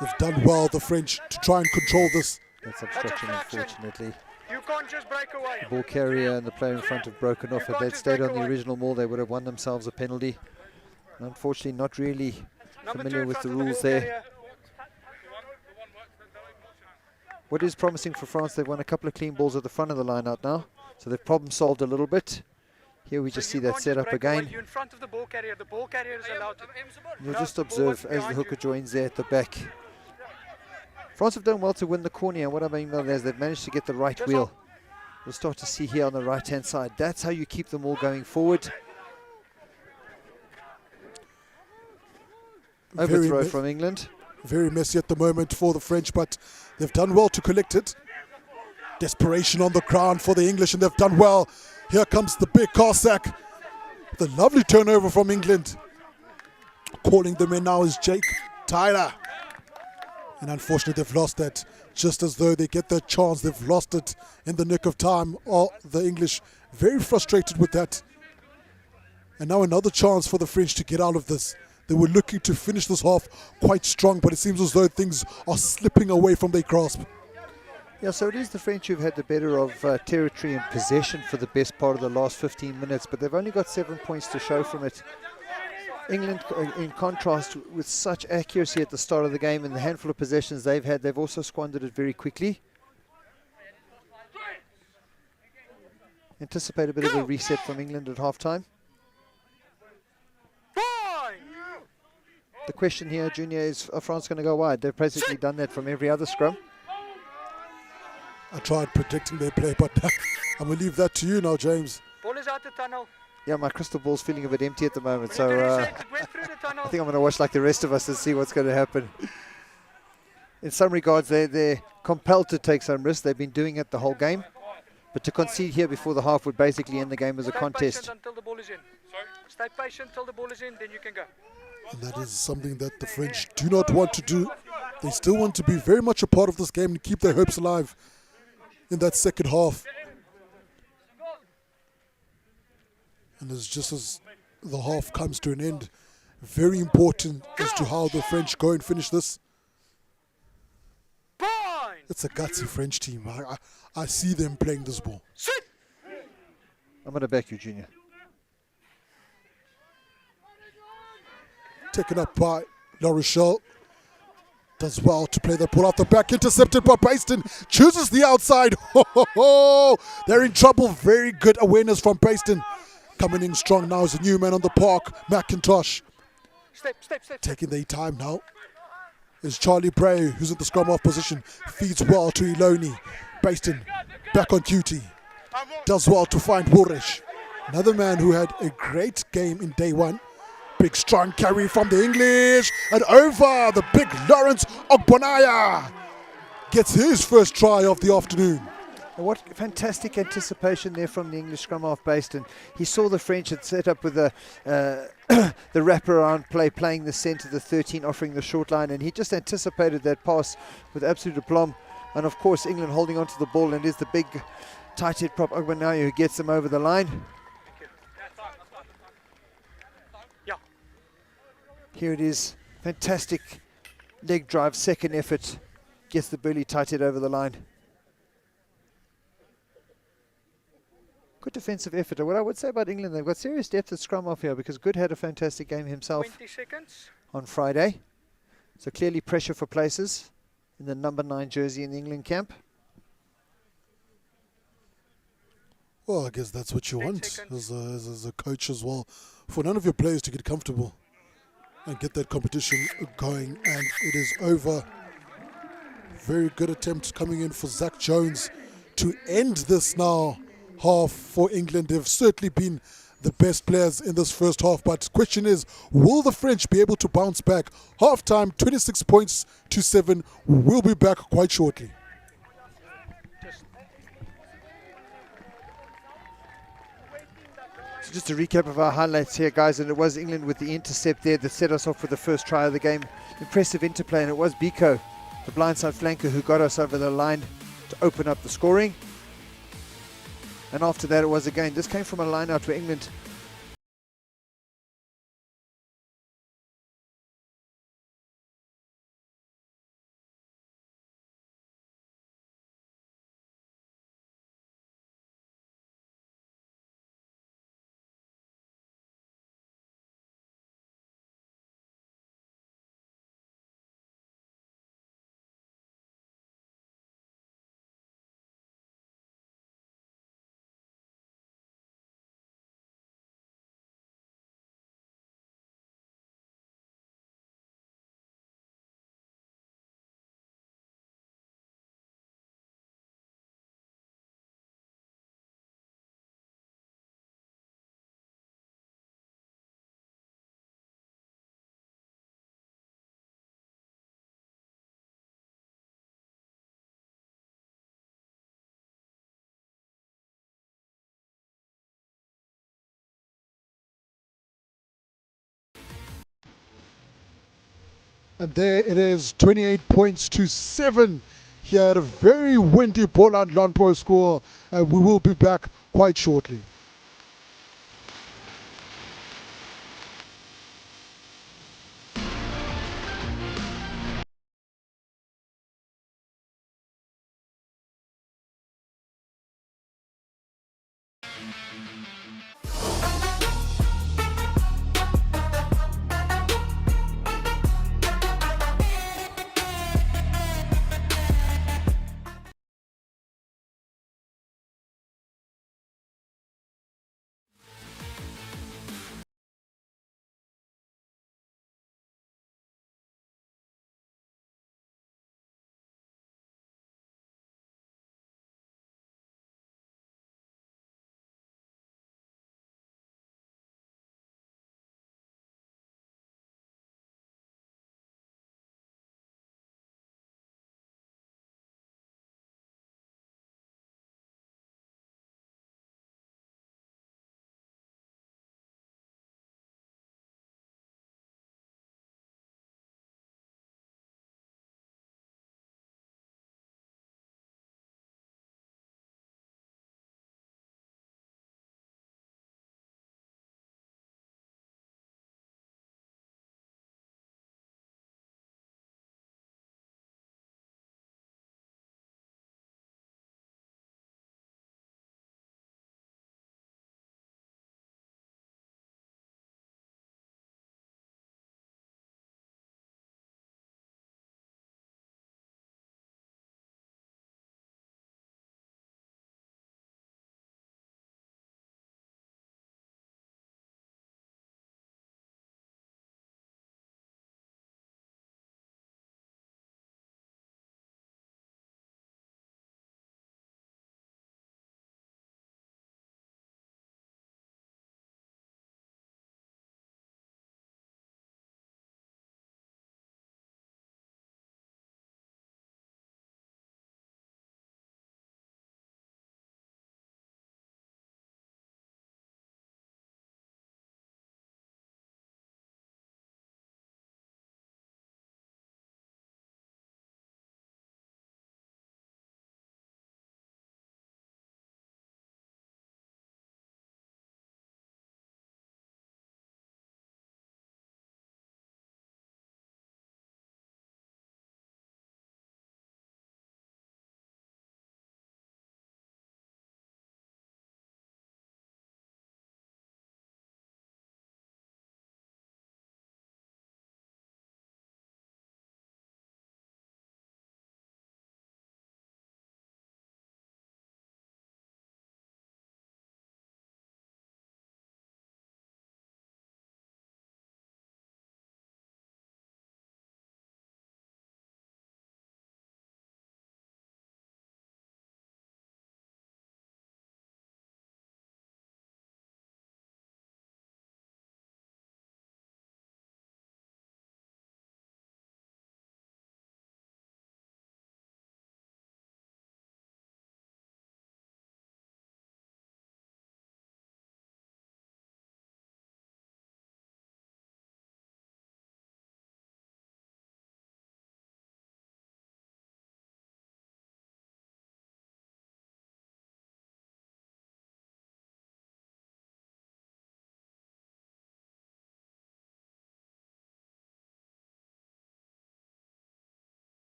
They've done well, the French, to try and control this.
That's obstruction, unfortunately.
You can't just break away.
The ball carrier and the player in front have broken off. If they'd stayed on the original maul, they would have won themselves a penalty. And unfortunately, not really familiar with the rules there. What is promising for France, they've won a couple of clean balls at the front of the line out now. So they've problem solved a little bit. Here we just see that set up again.
You're in front of the ball carrier. The ball carrier is allowed to.
You'll just observe as the hooker joins there at the back. France have done well to win the corner, and what I mean by that is they've managed to get the right wheel. We'll start to see here on the right-hand side. That's how you keep them all going forward. Overthrow from England.
Very messy at the moment for the French, but they've done well to collect it. Desperation on the ground for the English, and they've done well. Here comes the big Cossack. The lovely turnover from England. Calling them in now is Jake Tyler. And unfortunately, they've lost that. Just as though they get that chance, they've lost it in the nick of time. Oh, the English very frustrated with that. And now another chance for the French to get out of this. They were looking to finish this half quite strong, but it seems as though things are slipping away from their grasp.
Yeah, so it is the French who've had the better of territory and possession for the best part of the last 15 minutes, but they've only got 7 points to show from it. England, in contrast, with such accuracy at the start of the game and the handful of possessions they've had, they've also squandered it very quickly. Anticipate a bit of a reset from England at halftime. The question here, Junior, is are France going to go wide? They've basically done that from every other scrum.
I tried predicting their play, but I'm going to leave that to you now, James.
Ball is out the tunnel.
Yeah, my crystal ball's feeling a bit empty at the moment, so I think I'm going to watch like the rest of us and see what's going to happen. In some regards, they're compelled to take some risks. They've been doing it the whole game. But to concede here before the half would basically end the game as a contest.
Stay patient until the ball is in. Stay patient until the ball is in, then you can go.
And that is something that the French do not want to do. They still want to be very much a part of this game and keep their hopes alive in that second half. And as just as the half comes to an end, very important as to how the French go and finish this. It's a gutsy French team. I see them playing this ball.
I'm going to back you, Junior.
Taken up by La Rochelle. Does well to play the ball off the back. Intercepted by Paston. Chooses the outside. They're in trouble. Very good awareness from Paston. Coming in strong now is a new man on the park. McIntosh.
Step.
Taking their time now is Charlie Bray, who's in the scrum half position. Feeds well to Iloni. Paston back on duty. Does well to find Woresh. Another man who had a great game in day one. Big strong carry from the English. And over the big Lawrence Ogbonaya gets his first try of the afternoon.
And what fantastic anticipation there from the English scrum half Baston. He saw the French had set up with the wraparound play, playing the centre, the 13, offering the short line, and he just anticipated that pass with absolute aplomb. And of course, England holding onto the ball, and is the big tight head prop Ogbonaya who gets them over the line. Here it is, fantastic leg drive, second effort, gets the burly tight head over the line. Good defensive effort. And what I would say about England, they've got serious depth at scrum off here because Good had a fantastic game himself
20 seconds.
on Friday. So clearly pressure for places in the number 9 jersey in the England camp.
Well, I guess that's what you
10
want
seconds.
as a coach as well. For none of your players to get comfortable and get that competition going. And it is over. Very good attempt coming in for Zach Jones to end this now half for England. They've certainly been the best players in this first half, but question is, will the French be able to bounce back? Half time, 26 points to 7. We'll be back quite shortly.
So just a recap of our highlights here, guys, and it was England with the intercept there that set us off with the first try of the game. Impressive interplay, and it was Biko, the blindside flanker, who got us over the line to open up the scoring. And after that, it was again, this came from a line out where England
And there it is, 28 points to 7 here at a very windy Poland Landpo score. And we will be back quite shortly.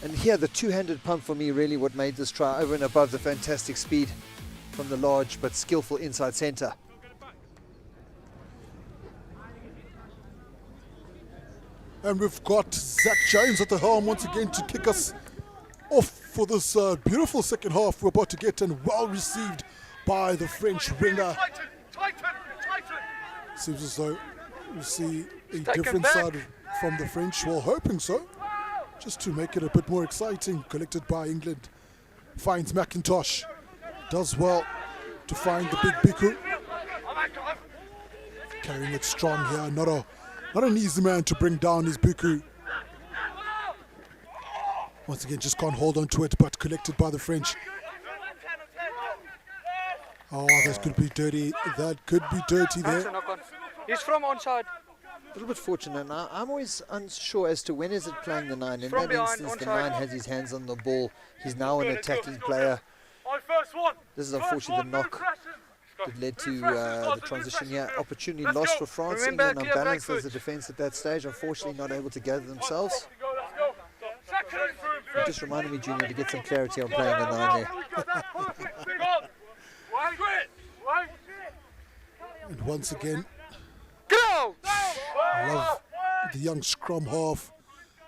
And here, the two-handed pump for me really what made this try, over and above the fantastic speed from the large but skillful inside centre.
And we've got Zach James at the helm once again to kick us off for this beautiful second half we're about to get, and well received by the French winger. Seems as though we see a different side from the French. Well, hoping so, just to make it a bit more exciting. Collected by England. Finds McIntosh. Does well to find the big Biku. Carrying it strong here. Not an easy man to bring down is Biku. Once again, just can't hold on to it, but collected by the French. Oh, that could be dirty. That could be dirty there.
He's from onside.
A little bit fortunate. Now, I'm always unsure as to when is it playing the 9. In
From
that
behind,
instance, the
onside.
9 has his hands on the ball. He's now an attacking player. This is unfortunately the knock that led to the transition here. Opportunity lost for France.
Remember,
England
clear
unbalanced
back
as a
foot.
defence at that stage. Unfortunately, not able to gather themselves. It just reminded me, Junior, to get some clarity on playing the 9 there.
And once again,
Go!
I love the young scrum half.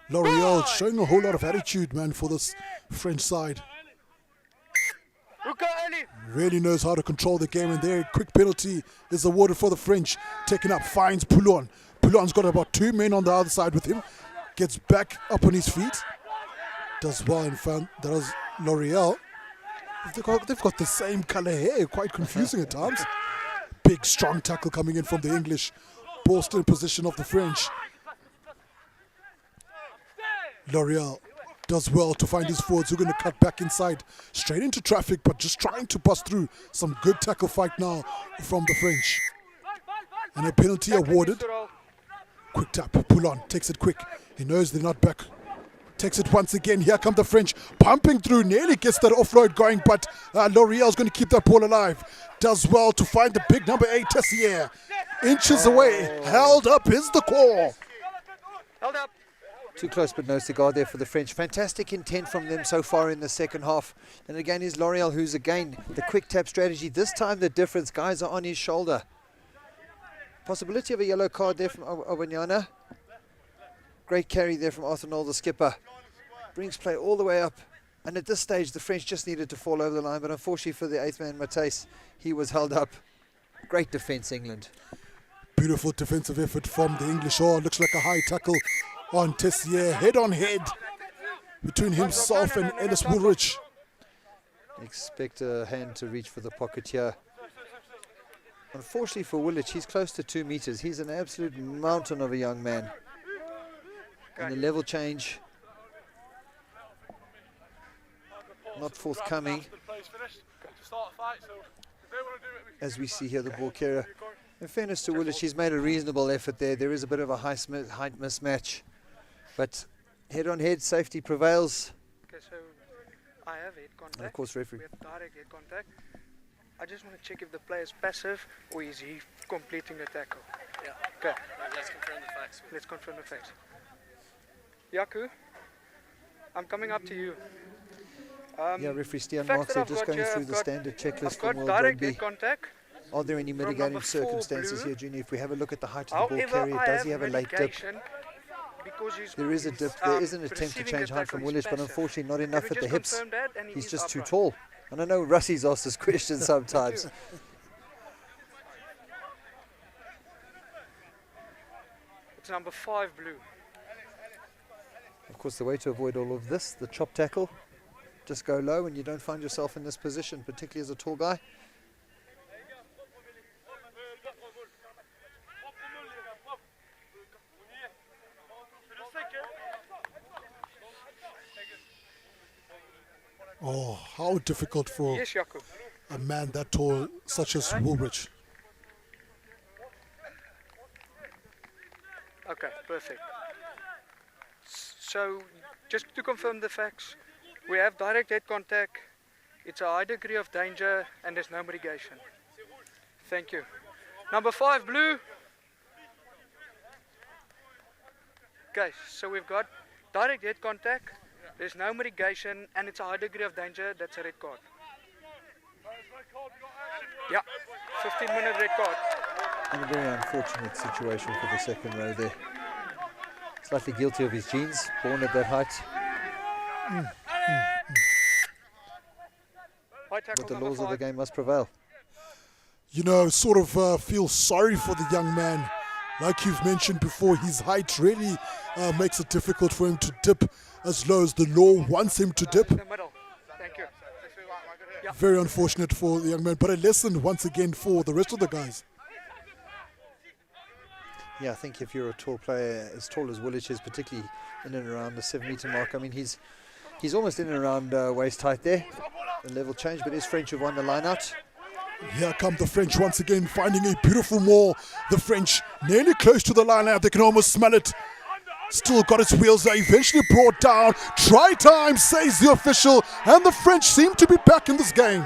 L'Oreal showing a whole lot of attitude, man, for this French side. Really knows how to control the game, and there, quick penalty is awarded for the French. Taken up, finds Poulon. Poulon's got about 2 men on the other side with him. Gets back up on his feet. Does well in front. That was L'Oreal. They've got the same color hair, quite confusing at times. Big, strong tackle coming in from the English. Ball still in position of the French. L'Oreal does well to find his forwards who are going to cut back inside. Straight into traffic, but just trying to bust through. Some good tackle fight now from the French. And a penalty awarded. Quick tap. Poulon takes it quick. He knows they're not back. Takes it once again. Here come the French. Pumping through. Nearly gets that offload going, but L'Oreal's going to keep that ball alive. Does well to find the big number 8, Tessier. Inches away. Held up is the call.
Held up.
Too close but no cigar there for the French. Fantastic intent from them so far in the second half. And again is L'Oreal, who's again the quick tap strategy. This time the difference. Guys are on his shoulder. Possibility of a yellow card there from Obanyana. Great carry there from Arthur Knoll, the skipper. Brings play all the way up. And at this stage, the French just needed to fall over the line. But unfortunately for the 8th man, Matthijs, he was held up. Great defence, England.
Beautiful defensive effort from the English. Oh, looks like a high tackle on Tessier. Head on head between himself and Ellis Woolrich.
Expect a hand to reach for the pocket here. Unfortunately for Woolrich, he's close to 2 meters. He's an absolute mountain of a young man. And the level change not forthcoming. As we see here, the ball carrier. In fairness to Woolrich, he's made a reasonable effort there. There is a bit of a height mismatch. But head on head, safety prevails.
Okay, so I have head contact.
And of course, referee.
We have direct head contact. I just want to check if the player is passive or is he completing the tackle.
Yeah.
Okay.
Let's confirm the facts.
Let's confirm the facts. Yaku, I'm coming up to you.
Yeah, referee Stian
facts
Marks,
that
they're
I've
just
got
going
here,
through
I've
the
got-
standard checklist
I've got
from World
direct
Rugby.
head contact.
Are there any
number
mitigating
4
circumstances
blue.
here, Junior? If we have a look at the height of the ball
However,
carrier,
I
does he have a late dip?
mitigation because he's
There is a dip. There is an attempt to
receiving
change
the
height from
tackle,
Woolrich,
he's
but
passive.
unfortunately not
Can
enough
we
at the
just
hips.
confirm that? And
He's
is
just too
upright.
tall. And I know Russie's asked this question sometimes.
It's number 5 blue.
Of course, the way to avoid all of this, the chop tackle, just go low and you don't find yourself in this position, particularly as a tall guy.
Oh, how difficult for
Yes, Yaku.
a man that tall, such as Woolrich.
Okay, perfect. So, just to confirm the facts, we have direct head contact, it's a high degree of danger, and there's no mitigation. Thank you. Number 5, blue. Okay, so we've got direct head contact, There's no mitigation, and it's a high degree of danger. That's a red card. Yeah, 15-minute red card.
And a very unfortunate situation for the second row there. Slightly guilty of his genes, born at that height. But the laws of the game must prevail.
You know, sort of feel sorry for the young man. Like you've mentioned before, his height really makes it difficult for him to dip as low as the law wants him to dip.
In the middle. Thank you. Yeah.
Very unfortunate for the young man, but a lesson once again for the rest of the guys.
Yeah, I think if you're a tall player as tall as Woolwich is, particularly in and around the 7-meter mark, I mean, he's almost in and around waist height there. The level change, but it's French who've won the line out.
Here come the French once again, finding a beautiful maul. The French nearly close to the line out. They can almost smell it. Still got its wheels there, eventually brought down. Try time, says the official, and the French seem to be back in this game.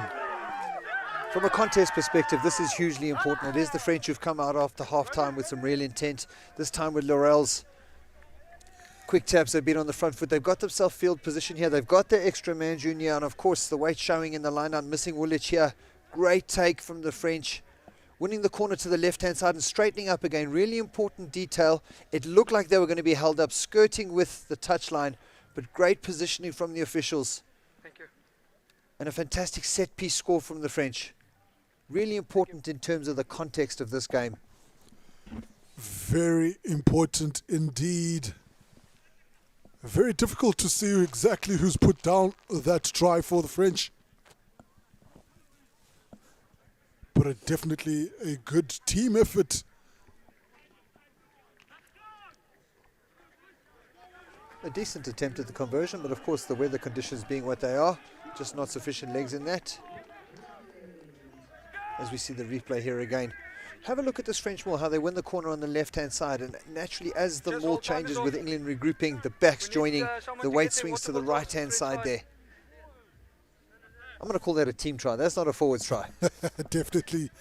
From a contest perspective, this is hugely important. It is the French who've come out after half-time with some real intent. This time with Laurel's quick taps, they've been on the front foot. They've got themselves field position here. They've got their extra man junior, and of course the weight showing in the line-out, missing Woolwich here. Great take from the French. Winning the corner to the left-hand side and straightening up again. Really important detail. It looked like they were going to be held up, skirting with the touchline, but great positioning from the officials.
Thank you.
And a fantastic set-piece score from the French. Really important in terms of the context of this game.
Very important indeed. Very difficult to see exactly who's put down that try for the French. But definitely a good team effort.
A decent attempt at the conversion, but of course the weather conditions being what they are, just not sufficient legs in that. As we see the replay here again. Have a look at this French maul, how they win the corner on the left-hand side, and naturally as the maul changes with England regrouping, the backs joining, the weight swings to the right-hand side there. I'm going to call that a team try. That's not a forwards try.
Definitely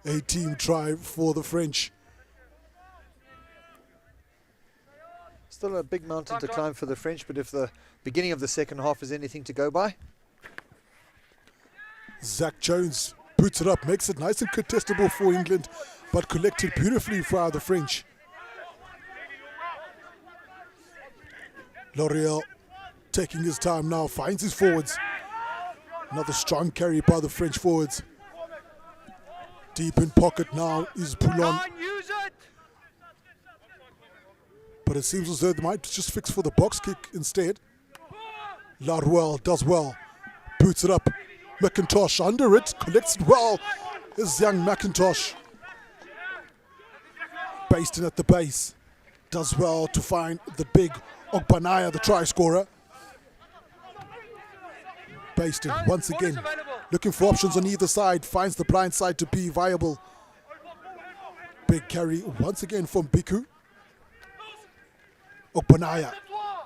a team try for the French.
Still a big mountain to climb for the French, but if the beginning of the second half is anything to go by.
Zach Jones boots it up, makes it nice and contestable for England, but collected beautifully for the French. L'Oreal taking his time now, finds his forwards. Another strong carry by the French forwards. Deep in pocket now is Poulon. But it seems as though they might just fix for the box kick instead. Laruel does well. Boots it up. McIntosh under it. Collects it well. Is young McIntosh. Based in at the base. Does well to find the big Ogbanaya, the try scorer. Based once again, looking for options on either side, finds the blind side to be viable. Big carry once again from Biku. Ogbanaya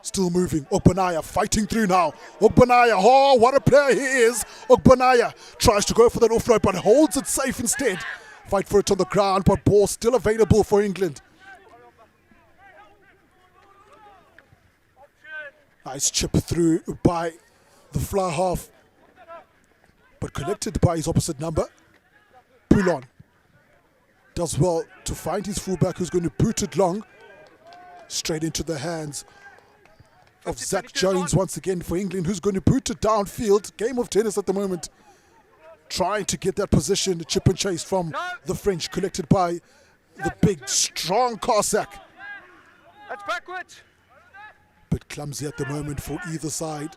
still moving. Ogbanaya fighting through now. Ogbanaya, oh, what a player he is. Ogbanaya tries to go for that offload, but holds it safe instead. Fight for it on the ground, but ball still available for England. Nice chip through by the fly half, but collected by his opposite number. Poulon does well to find his fullback, who's going to boot it long straight into the hands of Zach Jones once again for England, who's going to boot it downfield. Game of tennis at the moment, trying to get that position. The chip and chase from the French, collected by the big strong Cossack.
That's backwards.
Bit clumsy at the moment for either side.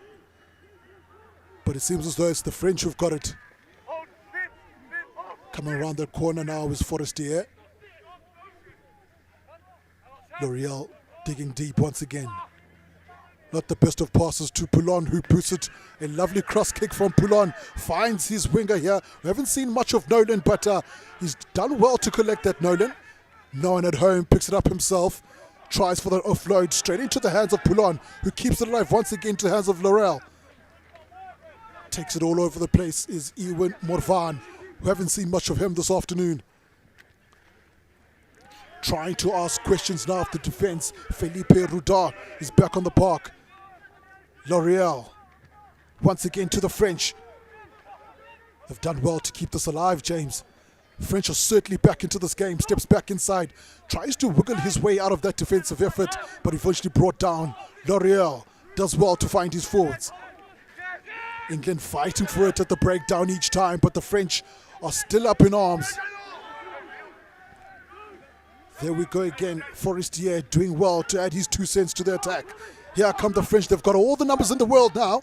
But it seems as though it's the French who've got it. Coming around the corner now is Forestier. L'Oreal digging deep once again. Not the best of passes to Poulon, who puts it. A lovely cross kick from Poulon. Finds his winger here. We haven't seen much of Nolan, but he's done well to collect that, Nolan. No one at home, picks it up himself. Tries for the offload straight into the hands of Poulon, who keeps it alive once again to the hands of L'Oreal. Takes it all over the place is Ewan Morvan. We haven't seen much of him this afternoon. Trying to ask questions now of the defense. Felipe Rudar is back on the park. L'Oreal once again to the French. They've done well to keep this alive, James. French are certainly back into this game. Steps back inside, tries to wiggle his way out of that defensive effort, but eventually brought down. L'Oreal does well to find his forwards. England fighting for it at the breakdown each time, but the French are still up in arms. There we go again. Forestier doing well to add his 2 cents to the attack. Here come the French. They've got all the numbers in the world now.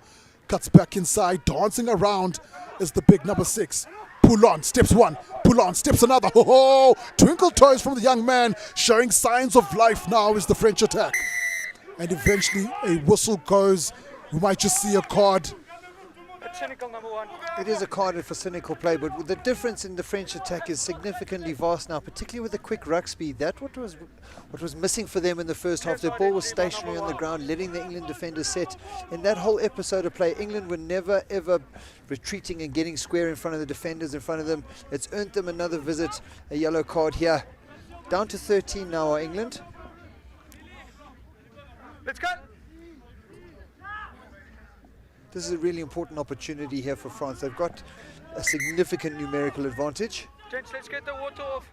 Cuts back inside, dancing around is the big number 6. Poulon steps one, Poulon steps another. Ho ho! Twinkle toes from the young man, showing signs of life now is the French attack. And eventually a whistle goes. We might just see a card.
Cynical number 1.
It is a card for cynical play, but the difference in the French attack is significantly vast now, particularly with the quick ruck speed. That what was missing for them in the first half. Their ball was stationary on the ground, letting the England defenders set. In that whole episode of play, England were never ever retreating and getting square in front of the defenders in front of them. It's earned them another visit, a yellow card here. Down to 13 now are England.
Let's go.
This is a really important opportunity here for France. They've got a significant numerical advantage.
Gents, let's get the water off.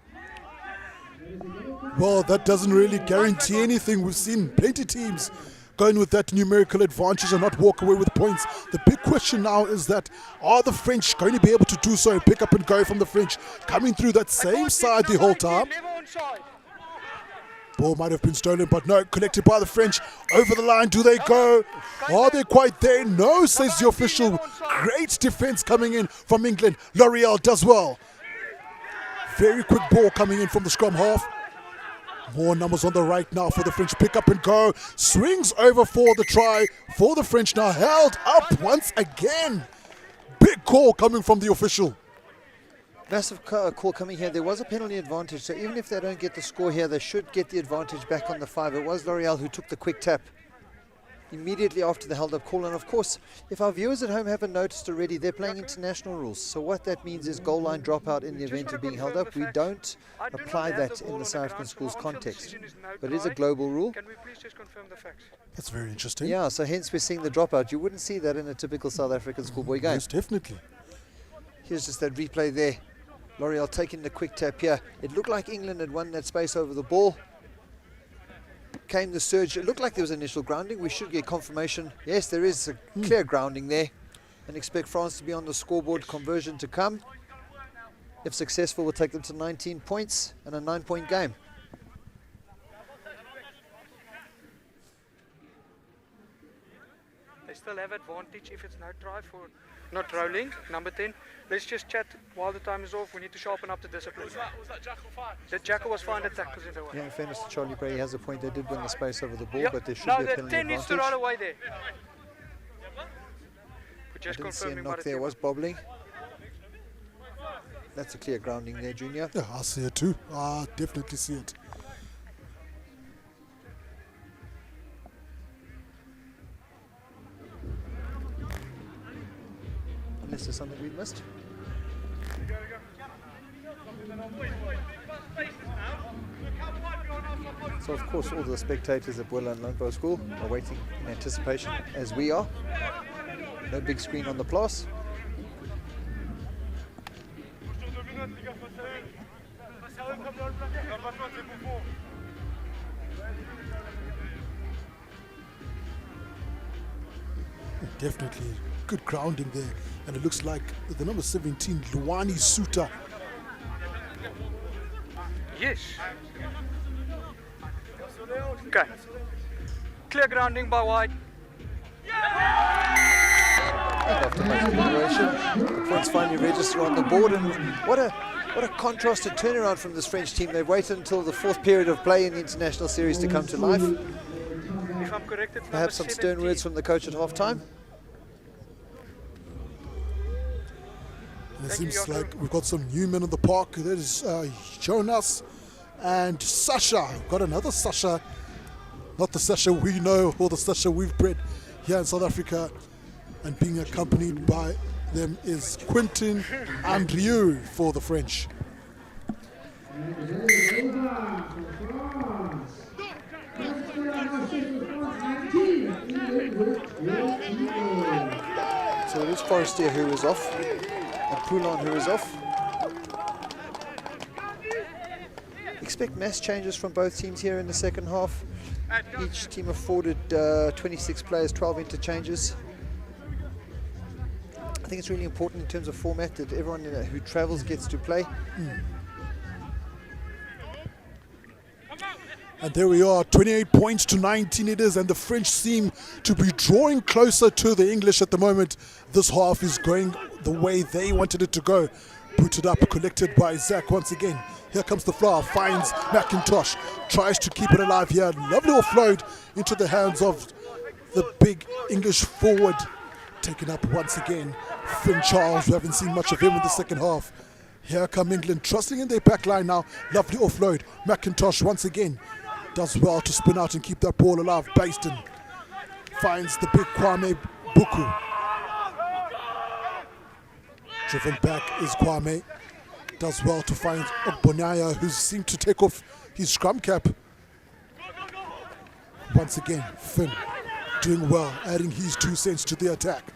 Well, that doesn't really guarantee anything. We've seen plenty teams going with that numerical advantage and not walk away with points. The big question now is that, are the French going to be able to do so? Pick up and go from the French, coming through that same side the whole time. Ball might have been stolen, but no, collected by the French. Over the line, do they go? Are they quite there? No, says the official. Great defense coming in from England. L'Oreal does well. Very quick ball coming in from the scrum half. More numbers on the right now for the French. Pick up and go. Swings over for the try for the French. Now held up once again. Big call coming from the official.
Massive call coming here. There was a penalty advantage, so even if they don't get the score here, they should get the advantage back on the 5. It was L'Oreal who took the quick tap immediately after the held up call. And of course, if our viewers at home haven't noticed already, they're playing international rules. So what that means is goal line dropout in the event of being held up. We don't apply that in the South African schools context, but it is a global rule.
Can we please just confirm the facts?
That's very interesting.
Yeah, so hence we're seeing the dropout. You wouldn't see that in a typical South African schoolboy game.
Yes, definitely.
Here's just that replay there. L'Oreal taking the quick tap here. It looked like England had won that space over the ball. Came the surge. It looked like there was initial grounding. We should get confirmation. Yes, there is a clear grounding there. And expect France to be on the scoreboard. Conversion to come. If successful, we'll take them to 19 points and a 9-point game.
They still have advantage if it's no try for not rolling. Number 10. Let's just chat while the time is off. We need to sharpen up the discipline. Was that Jackal fine? The Jackal was fine. The tackles in the way.
Yeah, in fairness to Charlie Bray, he has a point. They did win the space over the ball,
Yep.
but there should
No,
be a
the
penalty
10 needs to roll
advantage.
away there. We're
I
just
didn't see a
confirming
knock
what
there.
it
Was bobbling. That's a clear grounding there, Junior.
Yeah, I see it too. I definitely see it.
Unless there's something we missed. So of course all the spectators at Buela and Lundbo School are waiting in anticipation, as we are. No big screen on the place.
Definitely good grounding there. And it looks like the number 17, Luani Suta.
Yes. Okay. Clear grounding by White.
And after much deliberation, the points finally register on the board. And what a contrasted turnaround from this French team. They've waited until the 4th period of play in the international series to come to life.
If I'm correct, it's
Perhaps some
number
stern
17.
words from the coach at halftime.
And it
Thank you,
seems
Jaco.
like we've got some new men in the park. That is Jonas and Sasha. We've got another Sasha. Not the Sasha we know or the Sasha we've bred here in South Africa. And being accompanied by them is Quentin Andrieu for the French.
It's Forestier who is off, and Poulon who is off. Expect mass changes from both teams here in the second half. Each team afforded 26 players, 12 interchanges. I think it's really important in terms of format that everyone who travels gets to play.
And there we are, 28 points to 19 it is, and the French seem to be drawing closer to the English at the moment. This half is going the way they wanted it to go. Booted up, collected by Zach once again. Here comes the flower, finds McIntosh, tries to keep it alive here. Lovely offload into the hands of the big English forward. Taken up once again, Finn Charles. We haven't seen much of him in the second half. Here come England, trusting in their back line now. Lovely offload, McIntosh once again. Does well to spin out and keep that ball alive. Baston finds the big Kwame Buku. Driven back is Kwame. Does well to find Ogbonaya, who seemed to take off his scrum cap. Once again, Finn doing well, adding his 2 cents to the attack.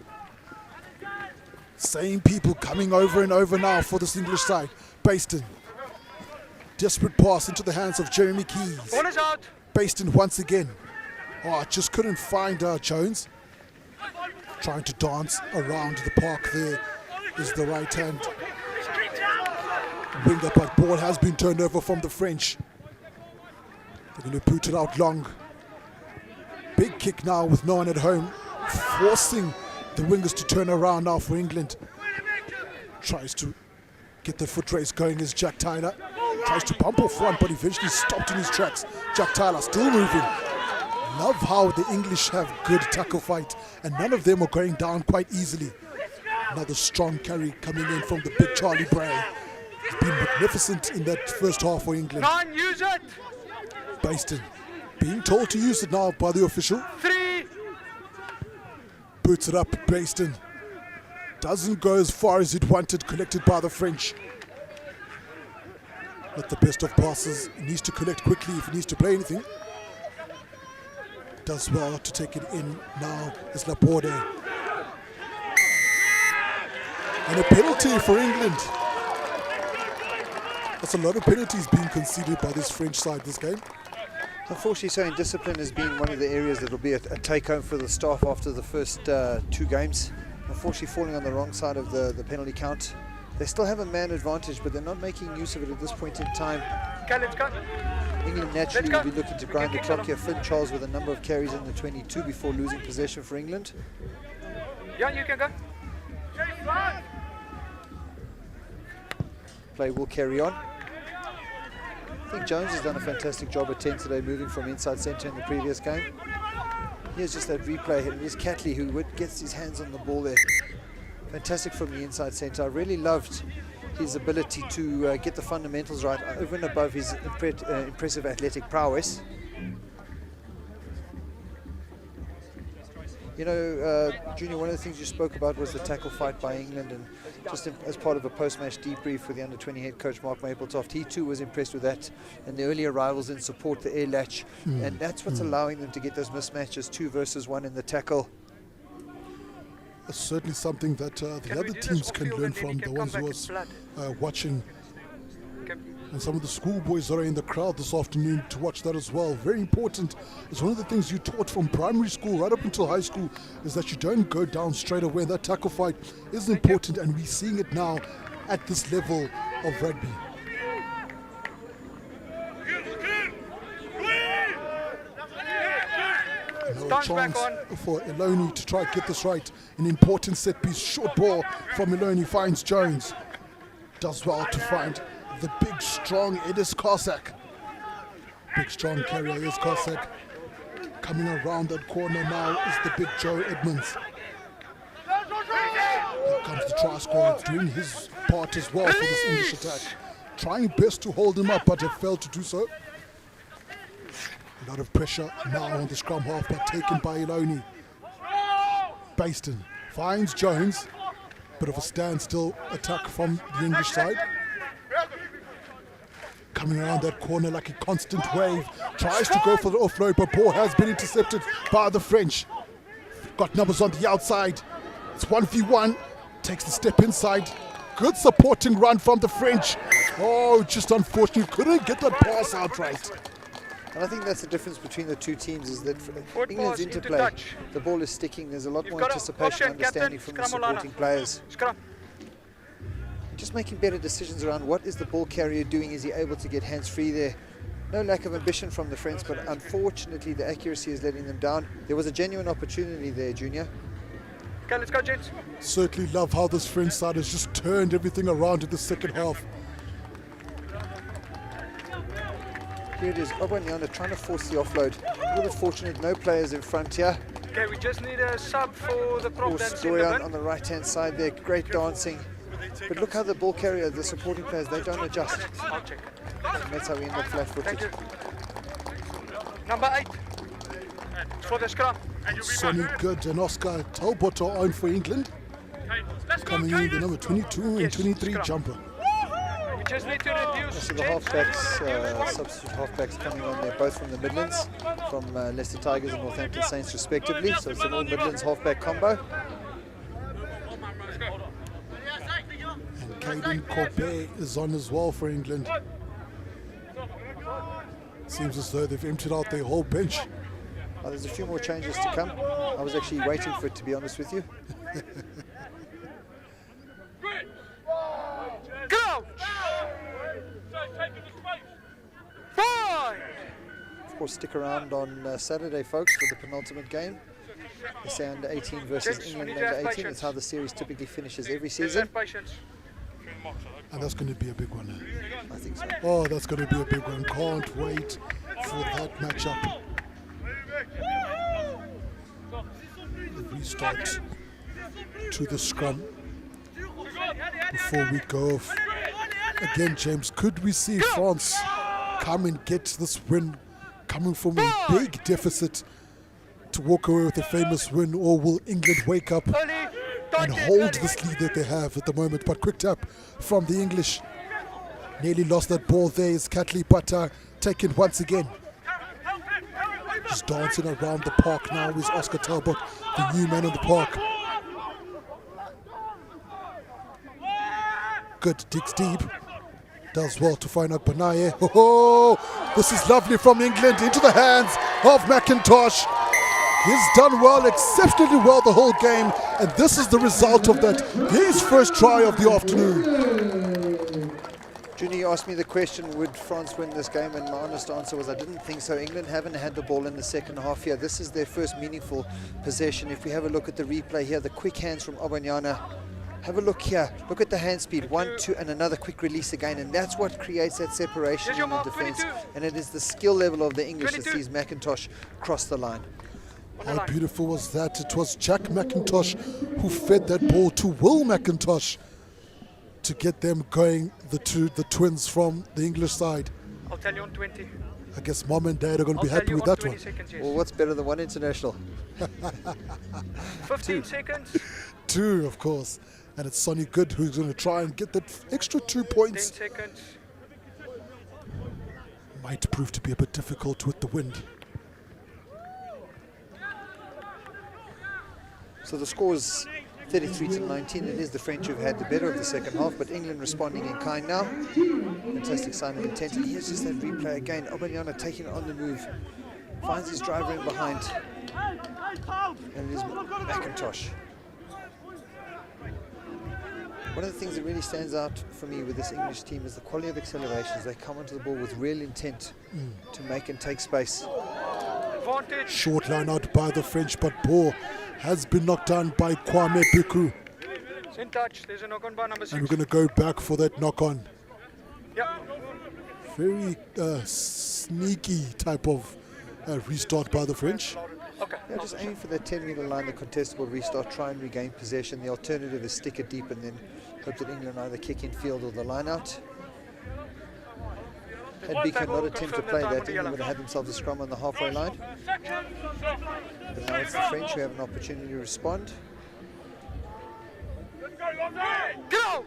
Same people coming over and over now for this English side. Baston. Desperate pass into the hands of Jeremy Keys.
Ball is out.
Baston once again. Oh, just couldn't find Jones. Trying to dance around the park there is the right hand winger, but ball has been turned over from the French. They're going to put it out long. Big kick now with no one at home, forcing the wingers to turn around now for England. Tries to get the foot race going is Jack Tyler. Tries to bump off one, but eventually stopped in his tracks. Jack Tyler still moving. Love how the English have good tackle fight, and none of them are going down quite easily. Another strong carry coming in from the big Charlie Bray. He's been magnificent in that first half for England.
9, use it.
Baston being told to use it now by the official.
3.
Boots it up, Baston. Doesn't go as far as he'd wanted, collected by the French. Not the best of passes. He needs to collect quickly if he needs to play anything. Does well to take it in now is Laporte. And a penalty for England. That's a lot of penalties being conceded by this French side this game.
Unfortunately, so indiscipline has been one of the areas that will be a take-home for the staff after the first 2 games. Unfortunately, falling on the wrong side of the penalty count. They still have a man advantage, but they're not making use of it at this point in time.
Okay, let's go.
England naturally will be looking to grind the clock here. Finn Charles with a number of carries in the 22 before losing possession for England.
Yeah, you can go.
Play will carry on. I think Jones has done a fantastic job at 10 today, moving from inside centre in the previous game. Here's just that replay. It is Catley who gets his hands on the ball there. Fantastic from the inside centre. I really loved his ability to get the fundamentals right over and above his impressive athletic prowess. You know, Junior, one of the things you spoke about was the tackle fight by England, and just as part of a post-match debrief with the under-20 head coach Mark Mapletoft, he too was impressed with that, and the early arrivals in support, the air latch, and that's what's allowing them to get those mismatches, 2 versus 1 in the tackle.
It's certainly something that the other teams can learn from, the ones who are watching. And some of the schoolboys are in the crowd this afternoon to watch that as well. Very important. It's one of the things you taught from primary school right up until high school, is that you don't go down straight away. That tackle fight is important, and we're seeing it now at this level of rugby. No chance for Eloni to try to get this right. An important set piece, short ball from Eloni, finds Jones. Does well to find the big, strong Edis Cossack. Big, strong carrier is Cossack. Coming around that corner now is the big Joe Edmonds. Here comes the try scorer, doing his part as well for this English attack. Trying best to hold him up, but have failed to do so. A lot of pressure now on the scrum half, but taken by Eloni. Baston finds Jones. Bit of a standstill attack from the English side. Coming around that corner like a constant wave. Tries to go for the offload, but ball has been intercepted by the French. Got numbers on the outside. It's 1v1. Takes the step inside. Good supporting run from the French. Oh, just unfortunately couldn't get that pass out right.
And I think that's the difference between the two teams, is that
Forward
England's
pass into
interplay,
touch.
the ball is sticking. There's a lot
You've
more
got a
anticipation
option,
and understanding
captain.
from the
Scrum, Olana.
supporting players.
Scrum.
Just making better decisions around what is the ball carrier doing. Is he able to get hands free there? No lack of ambition from the French, but unfortunately the accuracy is letting them down. There was a genuine opportunity there, Junior.
Okay, let's go, gents.
Certainly love how this French side has just turned everything around in the second half.
Here it is, Obanyana trying to force the offload. A little bit fortunate, no players in front here.
Okay, we just need a sub for the prop
Or
dance in the
Stoyan
bin.
on the right hand side there, great dancing. But look how the ball carrier, the supporting players, they don't adjust.
I'll check.
And that's how we end up flat
Thank
footed.
you. Number 8. It's for the scrum.
Sonny Good and Oscar Talbot are on for England. Coming in the number 22 and 23 jumper.
We just need to reduce
So the
gents.
halfbacks, substitute halfbacks coming on there, both from the Midlands, from Leicester Tigers and Northampton Saints respectively. So it's an all Midlands halfback combo.
And Caden Corbet is on as well for England. Seems as though they've emptied out their whole bench.
There's a few more changes to come. I was actually waiting for it, to be honest with you.
Go! Fine!
Of course, stick around on Saturday, folks, for the penultimate game. They say under 18 versus
Gents, we
England
need to have
under 18.
patience.
It's how the series typically finishes every
Let's
season.
have patience.
And that's going to be a big one.
I think so.
Oh, that's going to be a big one. Can't wait for that matchup. The restart to the scrum. Before we go off, again, James, could we see France come and get this win, coming from a big deficit to walk away with a famous win, or will England wake up
Early.
and hold this lead that they have at the moment? But quick tap from the English. Nearly lost that ball there is Catley, but taken once again. Just dancing around the park now is Oscar Talbot, the new man in the park. Good, digs deep. Does well to find out Benaye. Oh, this is lovely from England into the hands of McIntosh. He's done well, exceptionally well the whole game, and this is the result of that. His first try of the afternoon.
Junior, you asked me the question, would France win this game? And my honest answer was I didn't think so. England haven't had the ball in the second half here. This is their first meaningful possession. If we have a look at the replay here, the quick hands from Obanyana. Have a look here. Look at the hand speed. 1, 2, and another quick release again. And that's what creates that separation
Here's your
in the
mark,
defense.
22.
And it is the skill level of the English that
22.
sees McIntosh cross the line.
How beautiful was that? It was Jack McIntosh who fed that ball to Will McIntosh to get them going, the twins from the English side.
I'll tell you on 20.
I guess mom and dad are going to
I'll
be
tell
happy
you
with
on
that
20
one.
seconds, yes.
Well, what's better than one international?
15 seconds.
2, of course. And it's Sonny Good who's going to try and get that extra 2
10
points.
seconds.
Might prove to be a bit difficult with the wind.
So the score is 33-19. It is the French who've had the better of the second half, but England responding in kind now. Fantastic sign of intent. And here's just that replay again. Obanyana taking it on the move. Finds his driver in behind. And it is McIntosh. One of the things that really stands out for me with this English team is the quality of accelerations. They come onto the ball with real intent to make and take space.
Advantage.
Short line out by the French, but ball has been knocked down by Kwame Biku.
It's in touch. There's a knock on by number 6.
And we're going to go back for that knock on.
Yep.
Very sneaky type of restart by the French.
Okay.
Yeah, just aiming for that 10-meter line, the contestable restart, try and regain possession. The alternative is stick it deep and then hope that England either kick in field or the line out. Had Beacon not attempt to play that, England would have had themselves a scrum on the halfway line. But now it's the French who have an opportunity to respond.
Go!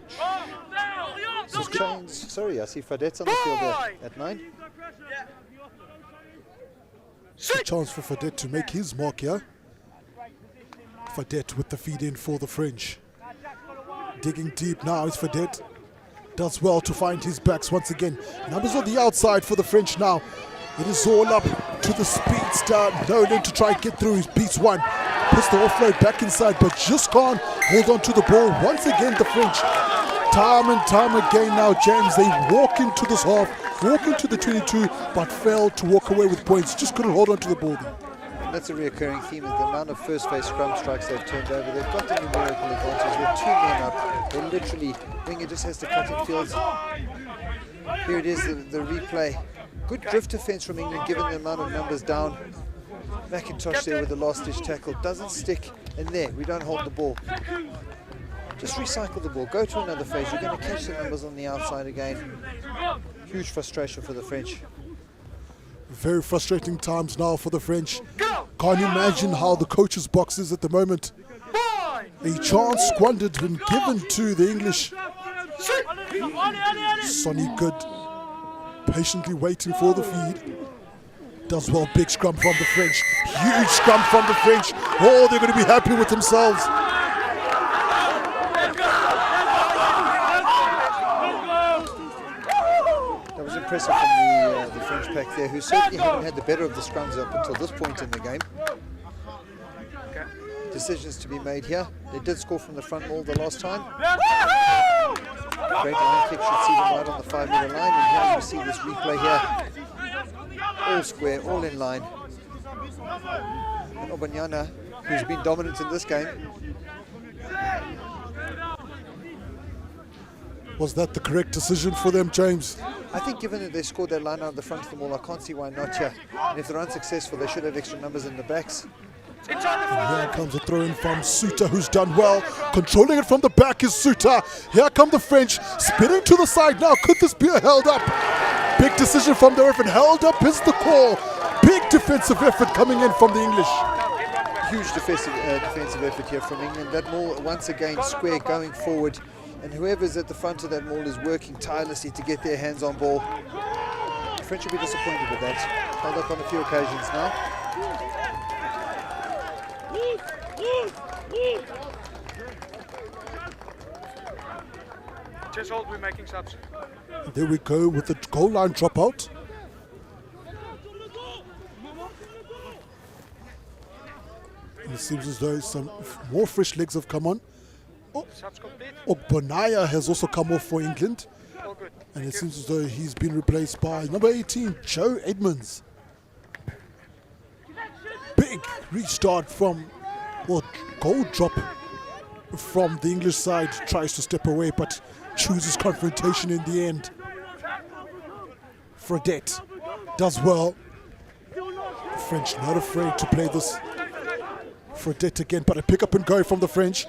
Just change. Sorry, I see Fadet's on the field there at 9.
A chance for Fadet to make his mark here. Fadet with the feed in for the French. Digging deep now is Fadet. Does well to find his backs once again. Numbers on the outside for the French now. It is all up to the speedster Nolan to try and get through. He beats one. Puts the offload back inside, but just can't hold on to the ball. Once again, the French. Time and time again now, James, they walk into this half, walk into the 22, but failed to walk away with points. Just couldn't hold on to the ball there.
And that's a reoccurring theme, is the amount of first phase scrum strikes they've turned over. They've got the numerical advantage with 2 men up. They literally, Winger just has to cut in fields. Here it is, the replay. Good drift defense from England, given the amount of numbers down. McIntosh there with the last-ditch tackle. Doesn't stick in there. We don't hold the ball. Just recycle the ball. Go to another phase. You're going to catch the numbers on the outside again. Huge frustration for the French.
Very frustrating times now for the French. Can't imagine how the coach's box is at the moment. A chance squandered when given to the English. Sonny Good patiently waiting for the feed. Does well, big scrum from the French. Huge scrum from the French. Oh, they're going to be happy with themselves.
That was impressive from the French pack there, who certainly haven't had the better of the scrums up until this point in the game. Decisions to be made here. They did score from the front wall the last time. Great line kick, should see them right on the 5-meter line, and here you see this replay here. All square, all in line. And Obanyana, who's been dominant in this game.
Was that the correct decision for them, James?
I think given that they scored that line out of the front of the ball, I can't see why not here. And if they're unsuccessful, they should have extra numbers in the backs.
And here comes a throw in from Suter, who's done well. Controlling it from the back is Suter. Here come the French, spinning to the side now. Could this be a held up? Big decision from the ref, and held up is the call. Big defensive effort coming in from the English.
Huge defensive effort here from England. That maul once again square going forward, and whoever's at the front of that maul is working tirelessly to get their hands on ball. The French will be disappointed with that. Held up on a few occasions now.
Just hold, we're making subs.
There we go with the goal line dropout. And it seems as though some more fresh legs have come on.
Subs complete.
Ogbonaya has also come off for England.
All good.
And it seems as though he's been replaced by number 18, Joe Edmonds. Big restart from, well, goal drop from the English side. Tries to step away, but chooses confrontation in the end. Fredette does well. The French not afraid to play this. Fredette again, but a pick up and go from the French.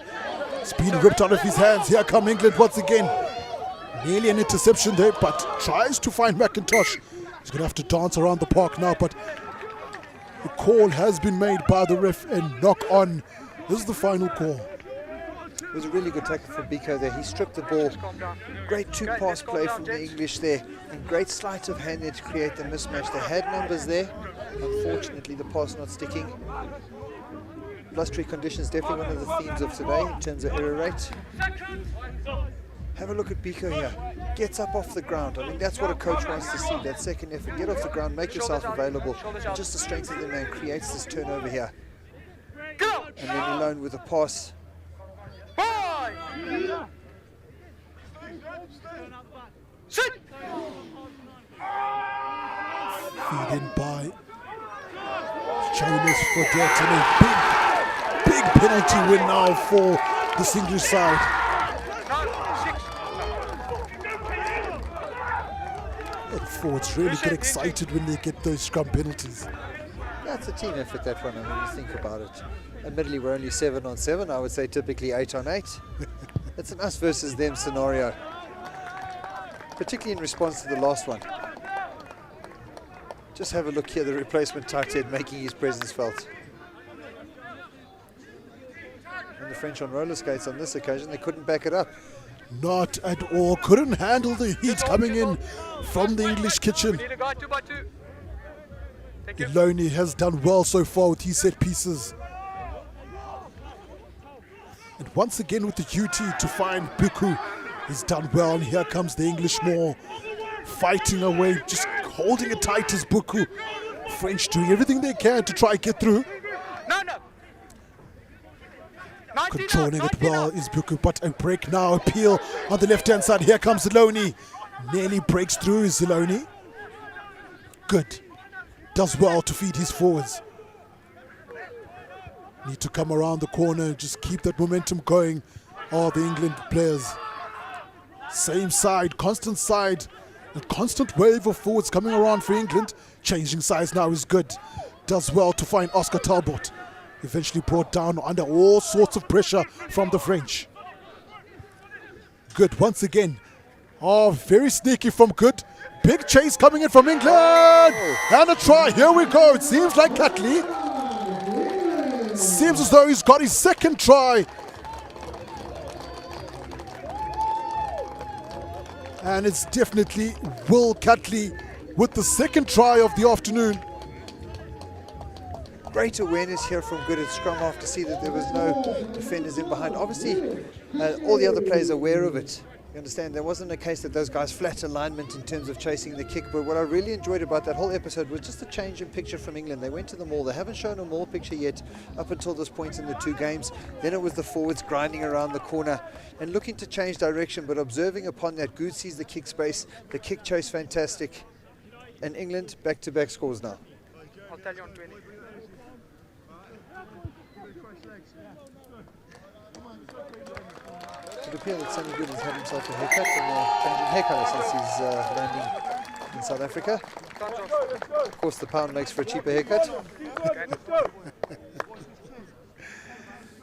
It's been ripped out of his hands. Here come England once again. Nearly an interception there, but tries to find McIntosh. He's going to have to dance around the park now, but the call has been made by the ref, and knock on. This is the final call.
It was a really good tackle from Biko there. He stripped the ball. Great two-pass play from the English there, and great sleight of hand there to create the mismatch. They had numbers there. Unfortunately, the pass not sticking. Blustery conditions, definitely one of the themes of today in terms of error rate. Have a look at Biko here. Gets up off the ground. I mean, that's what a coach wants to see, that second effort. Get off the ground, make yourself available. And just the strength of the man creates this turnover here. And then alone with a pass.
Feed in by Jonas Fredette, and a big penalty win now for this English side. And forwards really get excited when they get those scrum penalties.
That's a team effort, that one, when you think about it. Admittedly, we're only 7 on 7. I would say typically 8 on 8. It's an us versus them scenario, particularly in response to the last one. Just have a look here, the replacement tight head making his presence felt. And the French on roller skates on this occasion, they couldn't back it up.
Not at all. Couldn't handle the heat coming in from the English kitchen.
Need a guy 2x2. Thank you.
Iloni has done well so far with his set pieces. And once again with the duty to find Buku. He's done well, and here comes the English more. Fighting away, just holding it tight as Buku. French doing everything they can to try and get through.
No.
Controlling it well is Buku, but a break now, a peel on the left-hand side. Here comes Ziloni. Nearly breaks through Ziloni. Good. Does well to feed his forwards. Need to come around the corner, just keep that momentum going. Oh, the England players. Same side, a constant wave of forwards coming around for England. Changing sides now is good. Does well to find Oscar Talbot. Eventually brought down under all sorts of pressure from the French. Good once again. Oh, very sneaky from Good. Big chase coming in from England. And a try. Here we go. It seems like Catley. Seems as though he's got his second try. And it's definitely Will Catley with the second try of the afternoon.
Great awareness here from Good at scrum half to see that there was no defenders in behind. Obviously, all the other players are aware of it. You understand, there wasn't a case that those guys flat alignment in terms of chasing the kick, but what I really enjoyed about that whole episode was just a change in picture from England. They went to the maul. They haven't shown a maul picture yet up until this point in the two games. Then it was the forwards grinding around the corner and looking to change direction, but observing upon that, Good sees the kick space, the kick chase fantastic, and England back-to-back scores now.
I'll tell you on 20.
It would appear that Sonny Good has had himself a haircut and changing haircut since he's landing in South Africa. Of course, the pound makes for a cheaper haircut.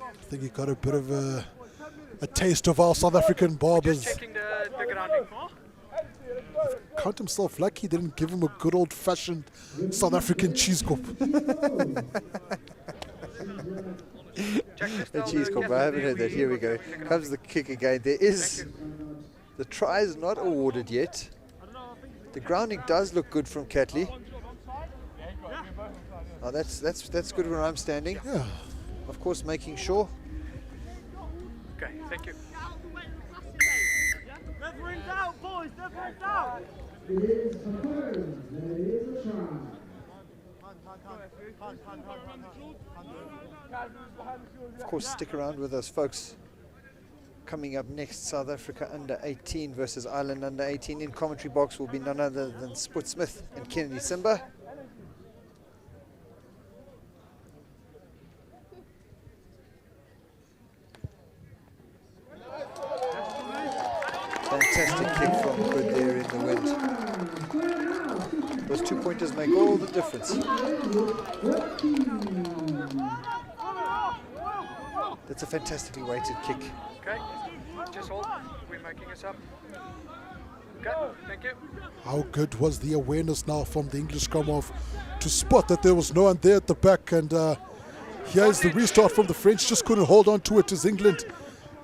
I think he got a bit of a taste of our South African barbers.
Just checking the grounding.
Count himself lucky he didn't give him a good old-fashioned South African cheese cup.
A cheese cup, I haven't heard that. Here we go. Comes the kick again. There is, the try is not awarded yet. The grounding does look good from Catley. Oh, that's good where I'm standing.
Yeah.
Of course, making sure.
Okay, thank you.
Of course, stick around with us, folks. Coming up next, South Africa under 18 versus Ireland under 18. In commentary box will be none other than Sput Smith and Kennedy Simba. Fantastic kick from Good there in the wind. Those 2 pointers make all the difference. That's a fantastically weighted kick.
Okay, just hold. We're making us up. Okay, thank you.
How good was the awareness now from the English scrum half to spot that there was no one there at the back, and here's the restart from the French. Just couldn't hold on to it as England.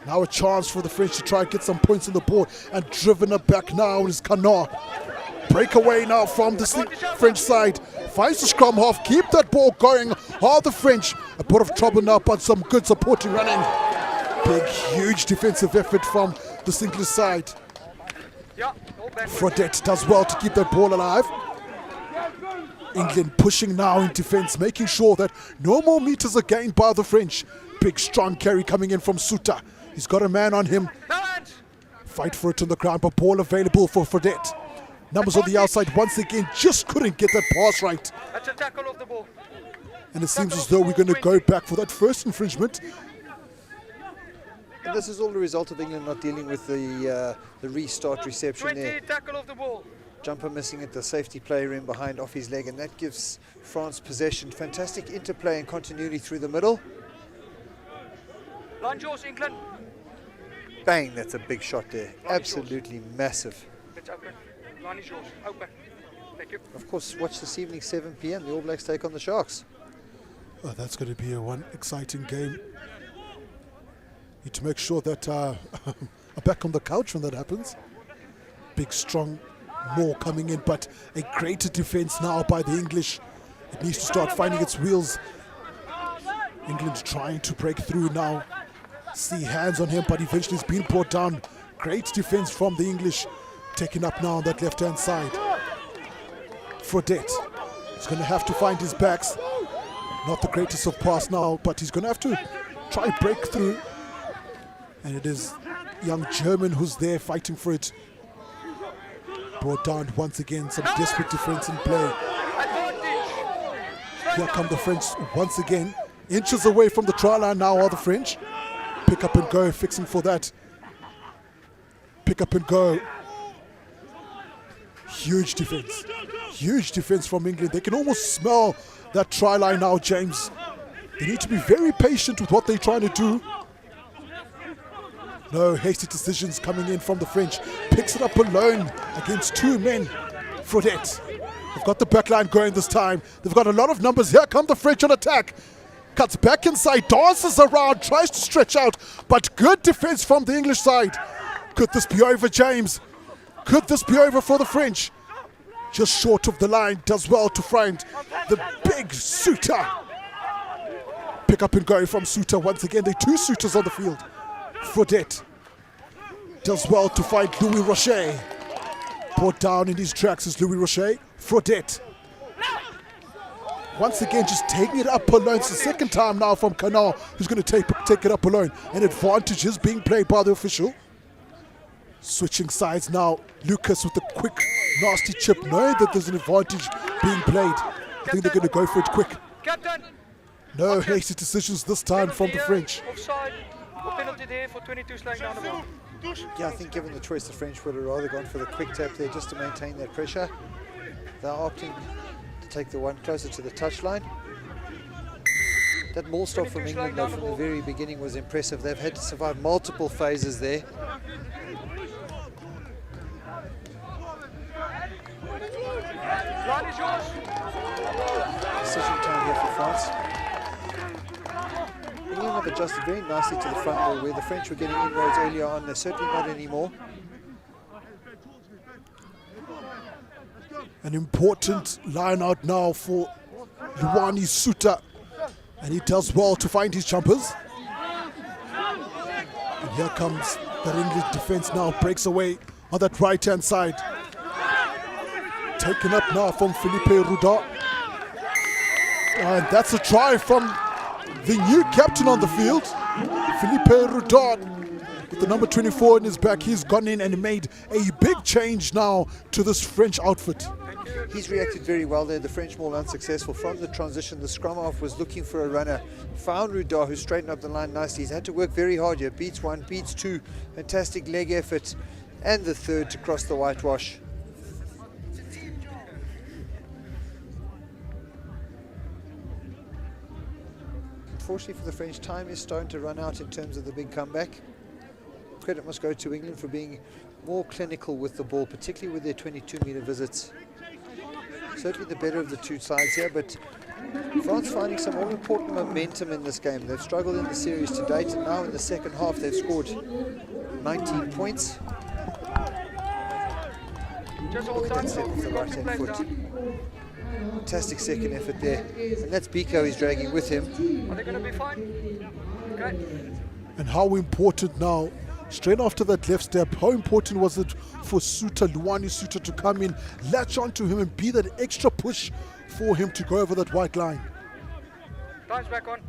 Now a chance for the French to try and get some points on the board, and driven it back now is Canard. Breakaway now from the French side. Finds the scrum half, keep that ball going. Are the French a bit of trouble now, but some good supporting running. Big, huge defensive effort from the English side.
Yeah, hold back.
Frodette does well to keep that ball alive. England pushing now in defense, making sure that no more meters are gained by the French. Big, strong carry coming in from Suta. He's got a man on him.
No hands.
Fight for it on the ground, but ball available for Frodette. Numbers on the outside once again, just couldn't get that pass right.
That's a tackle off the ball.
And it seems as though we're going to go back for that first infringement.
And this is all the result of England not dealing with the restart reception
20,
there.
tackle off the ball.
Jumper missing it, the safety player in behind off his leg, and that gives France possession. Fantastic interplay and continuity through the middle.
Line yours, England.
Bang, that's a big shot there. Absolutely massive.
It's open. Line is yours. Open. Thank you.
Of course, watch this evening, 7 p.m. The All Blacks take on the Sharks.
Oh, that's going to be one exciting game. Need to make sure that are back on the couch when that happens. Big, strong more coming in, but a greater defense now by the English. It needs to start finding its wheels. England trying to break through now. See hands on him, but eventually he's been brought down. Great defense from the English. Taking up now on that left-hand side. Frodette. He's going to have to find his backs. Not the greatest of pass now, but he's going to have to try and break through. And it is young German who's there fighting for it. Brought down once again, some desperate defense in play. Here come the French once again. Inches away from the try line now are the French. Pick up and go, fixing for that. Pick up and go. Huge defense. Huge defense from England. They can almost smell that try line now, James. They need to be very patient with what they're trying to do. No hasty decisions coming in from the French. Picks it up alone against two men. Frodette. They've got the back line going this time. They've got a lot of numbers. Here come the French on attack. Cuts back inside, dances around, tries to stretch out, but good defense from the English side. Could this be over, James? Could this be over for the French? Just short of the line, does well to find the big Suter. Pick up and go from Suter once again. There are two Suters on the field. Frodette does well to find Louis Rocher. Brought down in his tracks is Louis Rocher. Frodette. Once again, just taking it up alone. It's the second time now from Canal, who's going to take it up alone. An advantage is being played by the official. Switching sides now. Lucas with the quick, nasty chip, knowing that there's an advantage being played. I think they're going to go for it quick. No hasty decisions this time from the French.
Yeah, I think given the choice, the French would have rather gone for the quick tap there just to maintain that pressure. They're opting to take the one closer to the touchline. That maul stop from England though, from the very beginning was impressive. They've had to survive multiple phases there. Decision time here for France. England have adjusted very nicely to the front wall where the French were getting inroads earlier on. They're certainly not anymore.
An important line out now for Luani Suter. And he does well to find his jumpers. And here comes that English defense now, breaks away on that right-hand side. Taken up now from Philippe Roudot. And that's a try from the new captain on the field, Philippe Roudot. With the number 24 in his back, he's gone in and made a big change now to this French outfit.
He's reacted very well there. The French maul unsuccessful. From the transition, the scrum half was looking for a runner. Found Roudot, who straightened up the line nicely. He's had to work very hard here. Beats one, beats two. Fantastic leg effort. And the third to cross the whitewash. Unfortunately for the French, time is starting to run out in terms of the big comeback. Credit must go to England for being more clinical with the ball, particularly with their 22-meter visits. Certainly the better of the two sides here, but France finding some all important momentum in this game. They've struggled in the series to date, and now in the second half they've scored 19 points. Look at that step off the right-hand foot. Fantastic second effort there. And that's Biko he's dragging with him.
Are they going to be fine? Okay.
And how important now, straight after that left step, how important was it for Suter, Luani Suter, to come in, latch onto him and be that extra push for him to go over that white line?
Time's back on.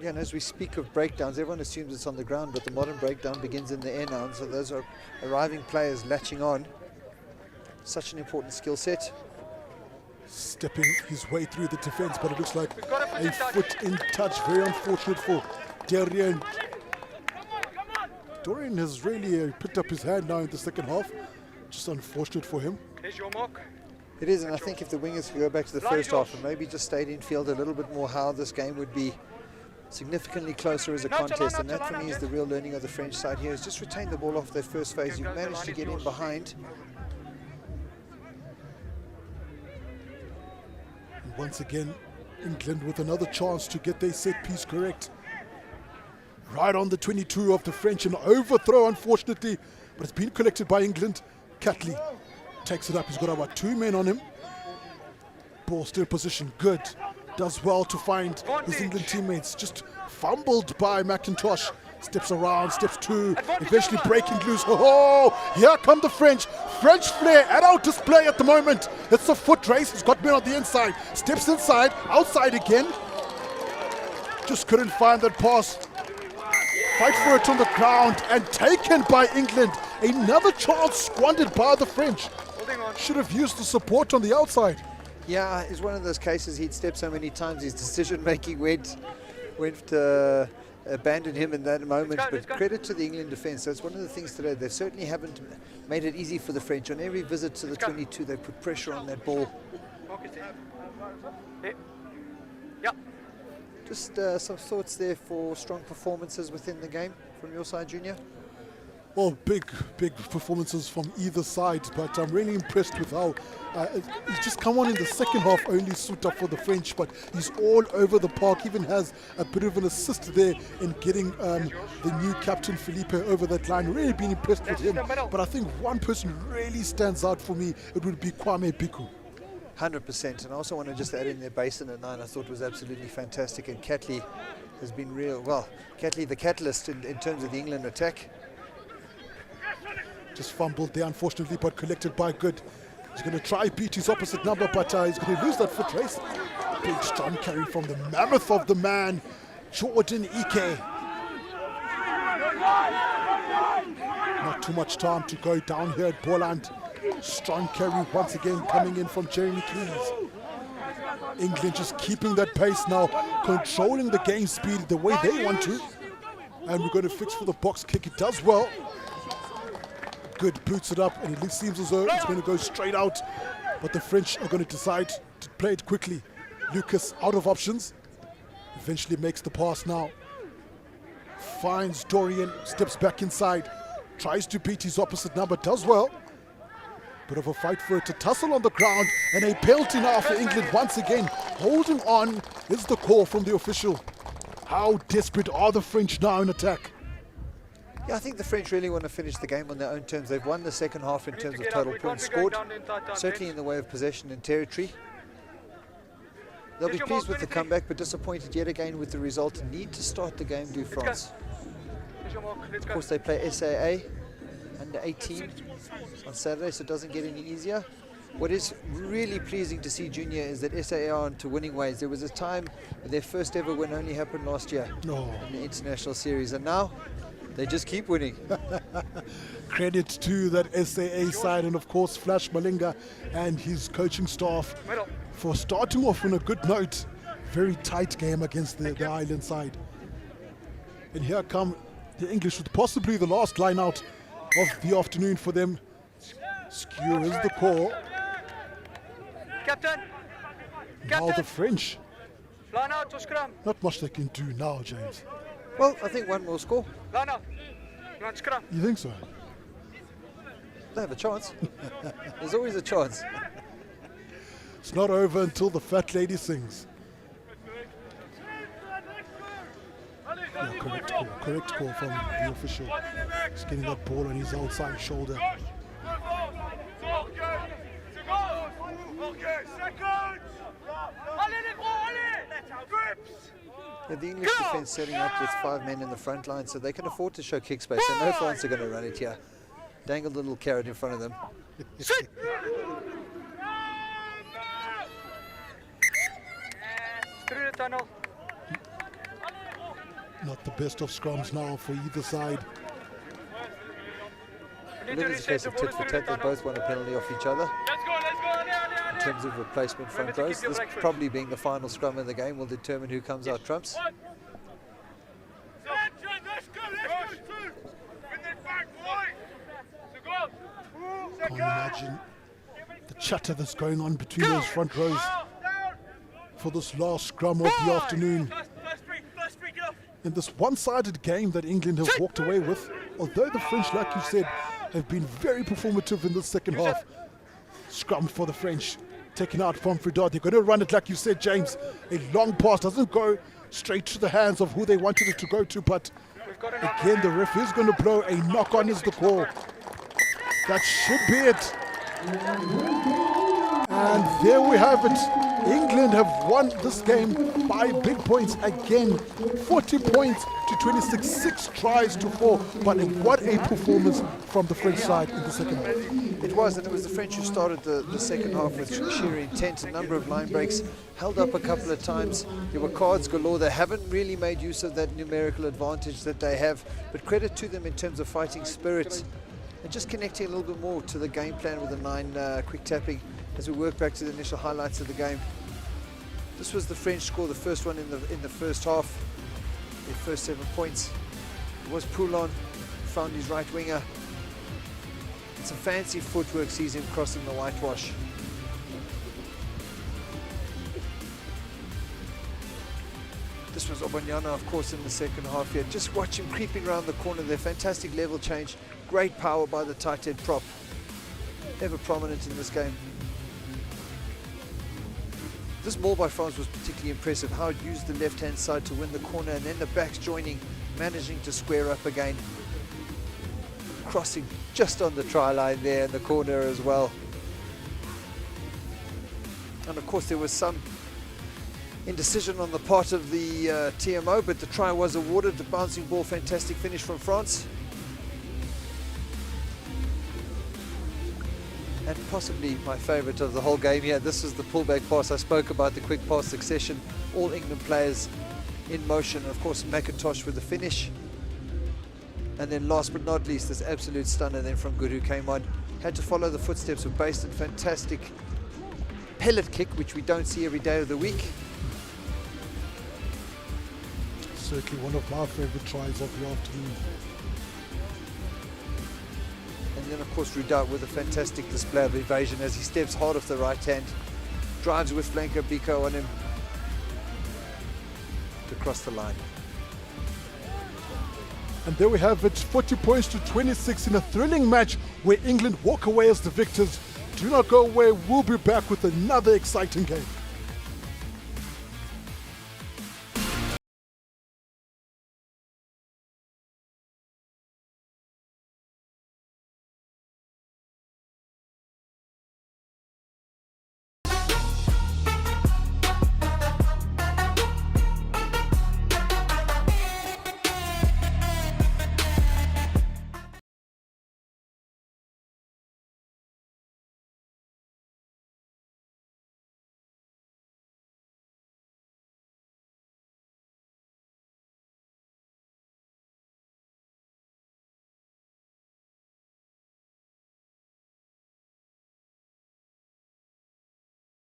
Yeah, and as we speak of breakdowns, everyone assumes it's on the ground, but the modern breakdown begins in the air now. And so those are arriving players latching on. Such an important skill set.
Stepping his way through the defense, but it looks like a foot in touch. Very unfortunate for Dorian. Dorian has really picked up his hand now in the second half. Just unfortunate for him.
Here's your mark.
It is, and I think if the wingers could go back to the first half and maybe just stayed in field a little bit more, how this game would be significantly closer as a contest. And that for me is the real learning of the French side here, is just retain the ball off their first phase. You've managed to get in behind.
Once again, England with another chance to get their set piece correct. Right on the 22 of the French, an overthrow unfortunately, but it's been collected by England. Catley takes it up, he's got about two men on him. Ball still in position, good. Does well to find his England teammates, just fumbled by McIntosh. Steps around, steps two, eventually breaking loose. Oh, here come the French. French flair at our display at the moment. It's a foot race. He's got men on the inside. Steps inside, outside again. Just couldn't find that pass. Fight for it on the ground and taken by England. Another chance squandered by the French. Should have used the support on the outside.
Yeah, it's one of those cases he'd stepped so many times his decision making went abandoned him in that moment. But credit to the England defence. That's one of the things today. They certainly haven't made it easy for the French. On every visit to the 22, they put pressure on that ball. Just some thoughts there for strong performances within the game from your side, Junior?
Well, big performances from either side, but I'm really impressed with how he's just come on in the second half, only suit up for the French, but he's all over the park, even has a bit of an assist there in getting the new captain Felipe over that line. Really been impressed with him, but I think one person really stands out for me. It would be Kwame Biku.
100%, and I also want to just add in their Basin at 9. I thought was absolutely fantastic, and Catley has been Catley the catalyst in terms of the England attack.
Just fumbled there, unfortunately, but collected by Good. He's going to try beat his opposite number, but he's going to lose that foot race. Big strong carry from the mammoth of the man, Jordan Ike. Not too much time to go down here at Boland. Strong carry once again coming in from Jeremy Keys. England just keeping that pace now, controlling the game speed the way they want to. And we're going to fix for the box kick. It does well. Good, boots it up, and it seems as though it's going to go straight out. But the French are going to decide to play it quickly. Lucas out of options. Eventually makes the pass now. Finds Dorian, steps back inside. Tries to beat his opposite number, does well. Bit of a fight for it to tussle on the ground, and a penalty now for England once again. Holding on is the call from the official. How desperate are the French now in attack?
Yeah, I think the French really want to finish the game on their own terms. They've won the second half in terms of total points scored, certainly in the way of possession and territory. They'll be pleased with the comeback, but disappointed yet again with the result. Need to start the game, do France. Of course, they play SAA under 18 on Saturday, so it doesn't get any easier. What is really pleasing to see, Junior, is that SAA are onto winning ways. There was a time their first ever win only happened last year in the international series, and now they just keep winning.
Credit to that SAA side, and of course Flash Malinga and his coaching staff for starting off on a good note. Very tight game against the island side. And here come the English with possibly the last line out of the afternoon for them. Skewer is the call.
Captain.
Now the French.
Line out to scrum.
Not much they can do now, James.
Well, I think one will score.
Line out. You want scrum?
You think so?
They have a chance. There's always a chance.
It's not over until the fat lady sings. Yeah, correct call from the official. He's getting that ball on his outside shoulder.
Yeah, the English defence setting up with 5 men in the front line, so they can afford to show kick space. And no France are going to run it here. Dangle the little carrot in front of them.
Through the tunnel.
Not the best of scrums now for either side.
In this case of tit for tat, they both want a penalty off each other. In terms of replacement front rows, this probably being the final scrum of the game will determine who comes out trumps.
Can't imagine the chatter that's going on between those front rows for this last scrum of the afternoon. In this one-sided game that England have walked away with, although the French, like you said, have been very performative in the second half. Scrum for the French, taken out from Fridot. They're going to run it, like you said, James. A long pass doesn't go straight to the hands of who they wanted it to go to, but again, the ref is going to blow a knock-on is the call. That should be it. And there we have it. England have won this game by big points again. 40 points to 26, 6 tries to 4. But what a performance from the French side in the second half.
It was, and it was the French who started the second half with sheer intent, a number of line breaks, held up a couple of times. There were cards galore. They haven't really made use of that numerical advantage that they have, but credit to them in terms of fighting spirit and just connecting a little bit more to the game plan with the 9 quick tapping as we work back to the initial highlights of the game. This was the French score, the first one in the first half, their first 7 points. It was Poulon, found his right winger. Some fancy footwork sees him crossing the whitewash. This was Obanyana, of course, in the second half here. Just watch him creeping around the corner there. Fantastic level change. Great power by the tight head prop. Ever prominent in this game. This ball by France was particularly impressive. How it used the left-hand side to win the corner, and then the backs joining, managing to square up again. Crossing just on the try line there in the corner as well. And of course there was some indecision on the part of the TMO, but the try was awarded. The bouncing ball, fantastic finish from France. And possibly my favourite of the whole game here, this is the pullback pass. I spoke about the quick pass succession. All England players in motion. Of course, McIntosh with the finish. And then last but not least, this absolute stunner then from Good, who came on. Had to follow the footsteps of Baston. Fantastic pellet kick, which we don't see every day of the week.
Certainly one of my favourite tries of the afternoon.
And then of course Rudat with a fantastic display of evasion as he steps hard off the right hand. Drives with flanker Biko on him to cross the line.
And there we have it, 40 points to 26 in a thrilling match where England walk away as the victors. Do not go away, we'll be back with another exciting game.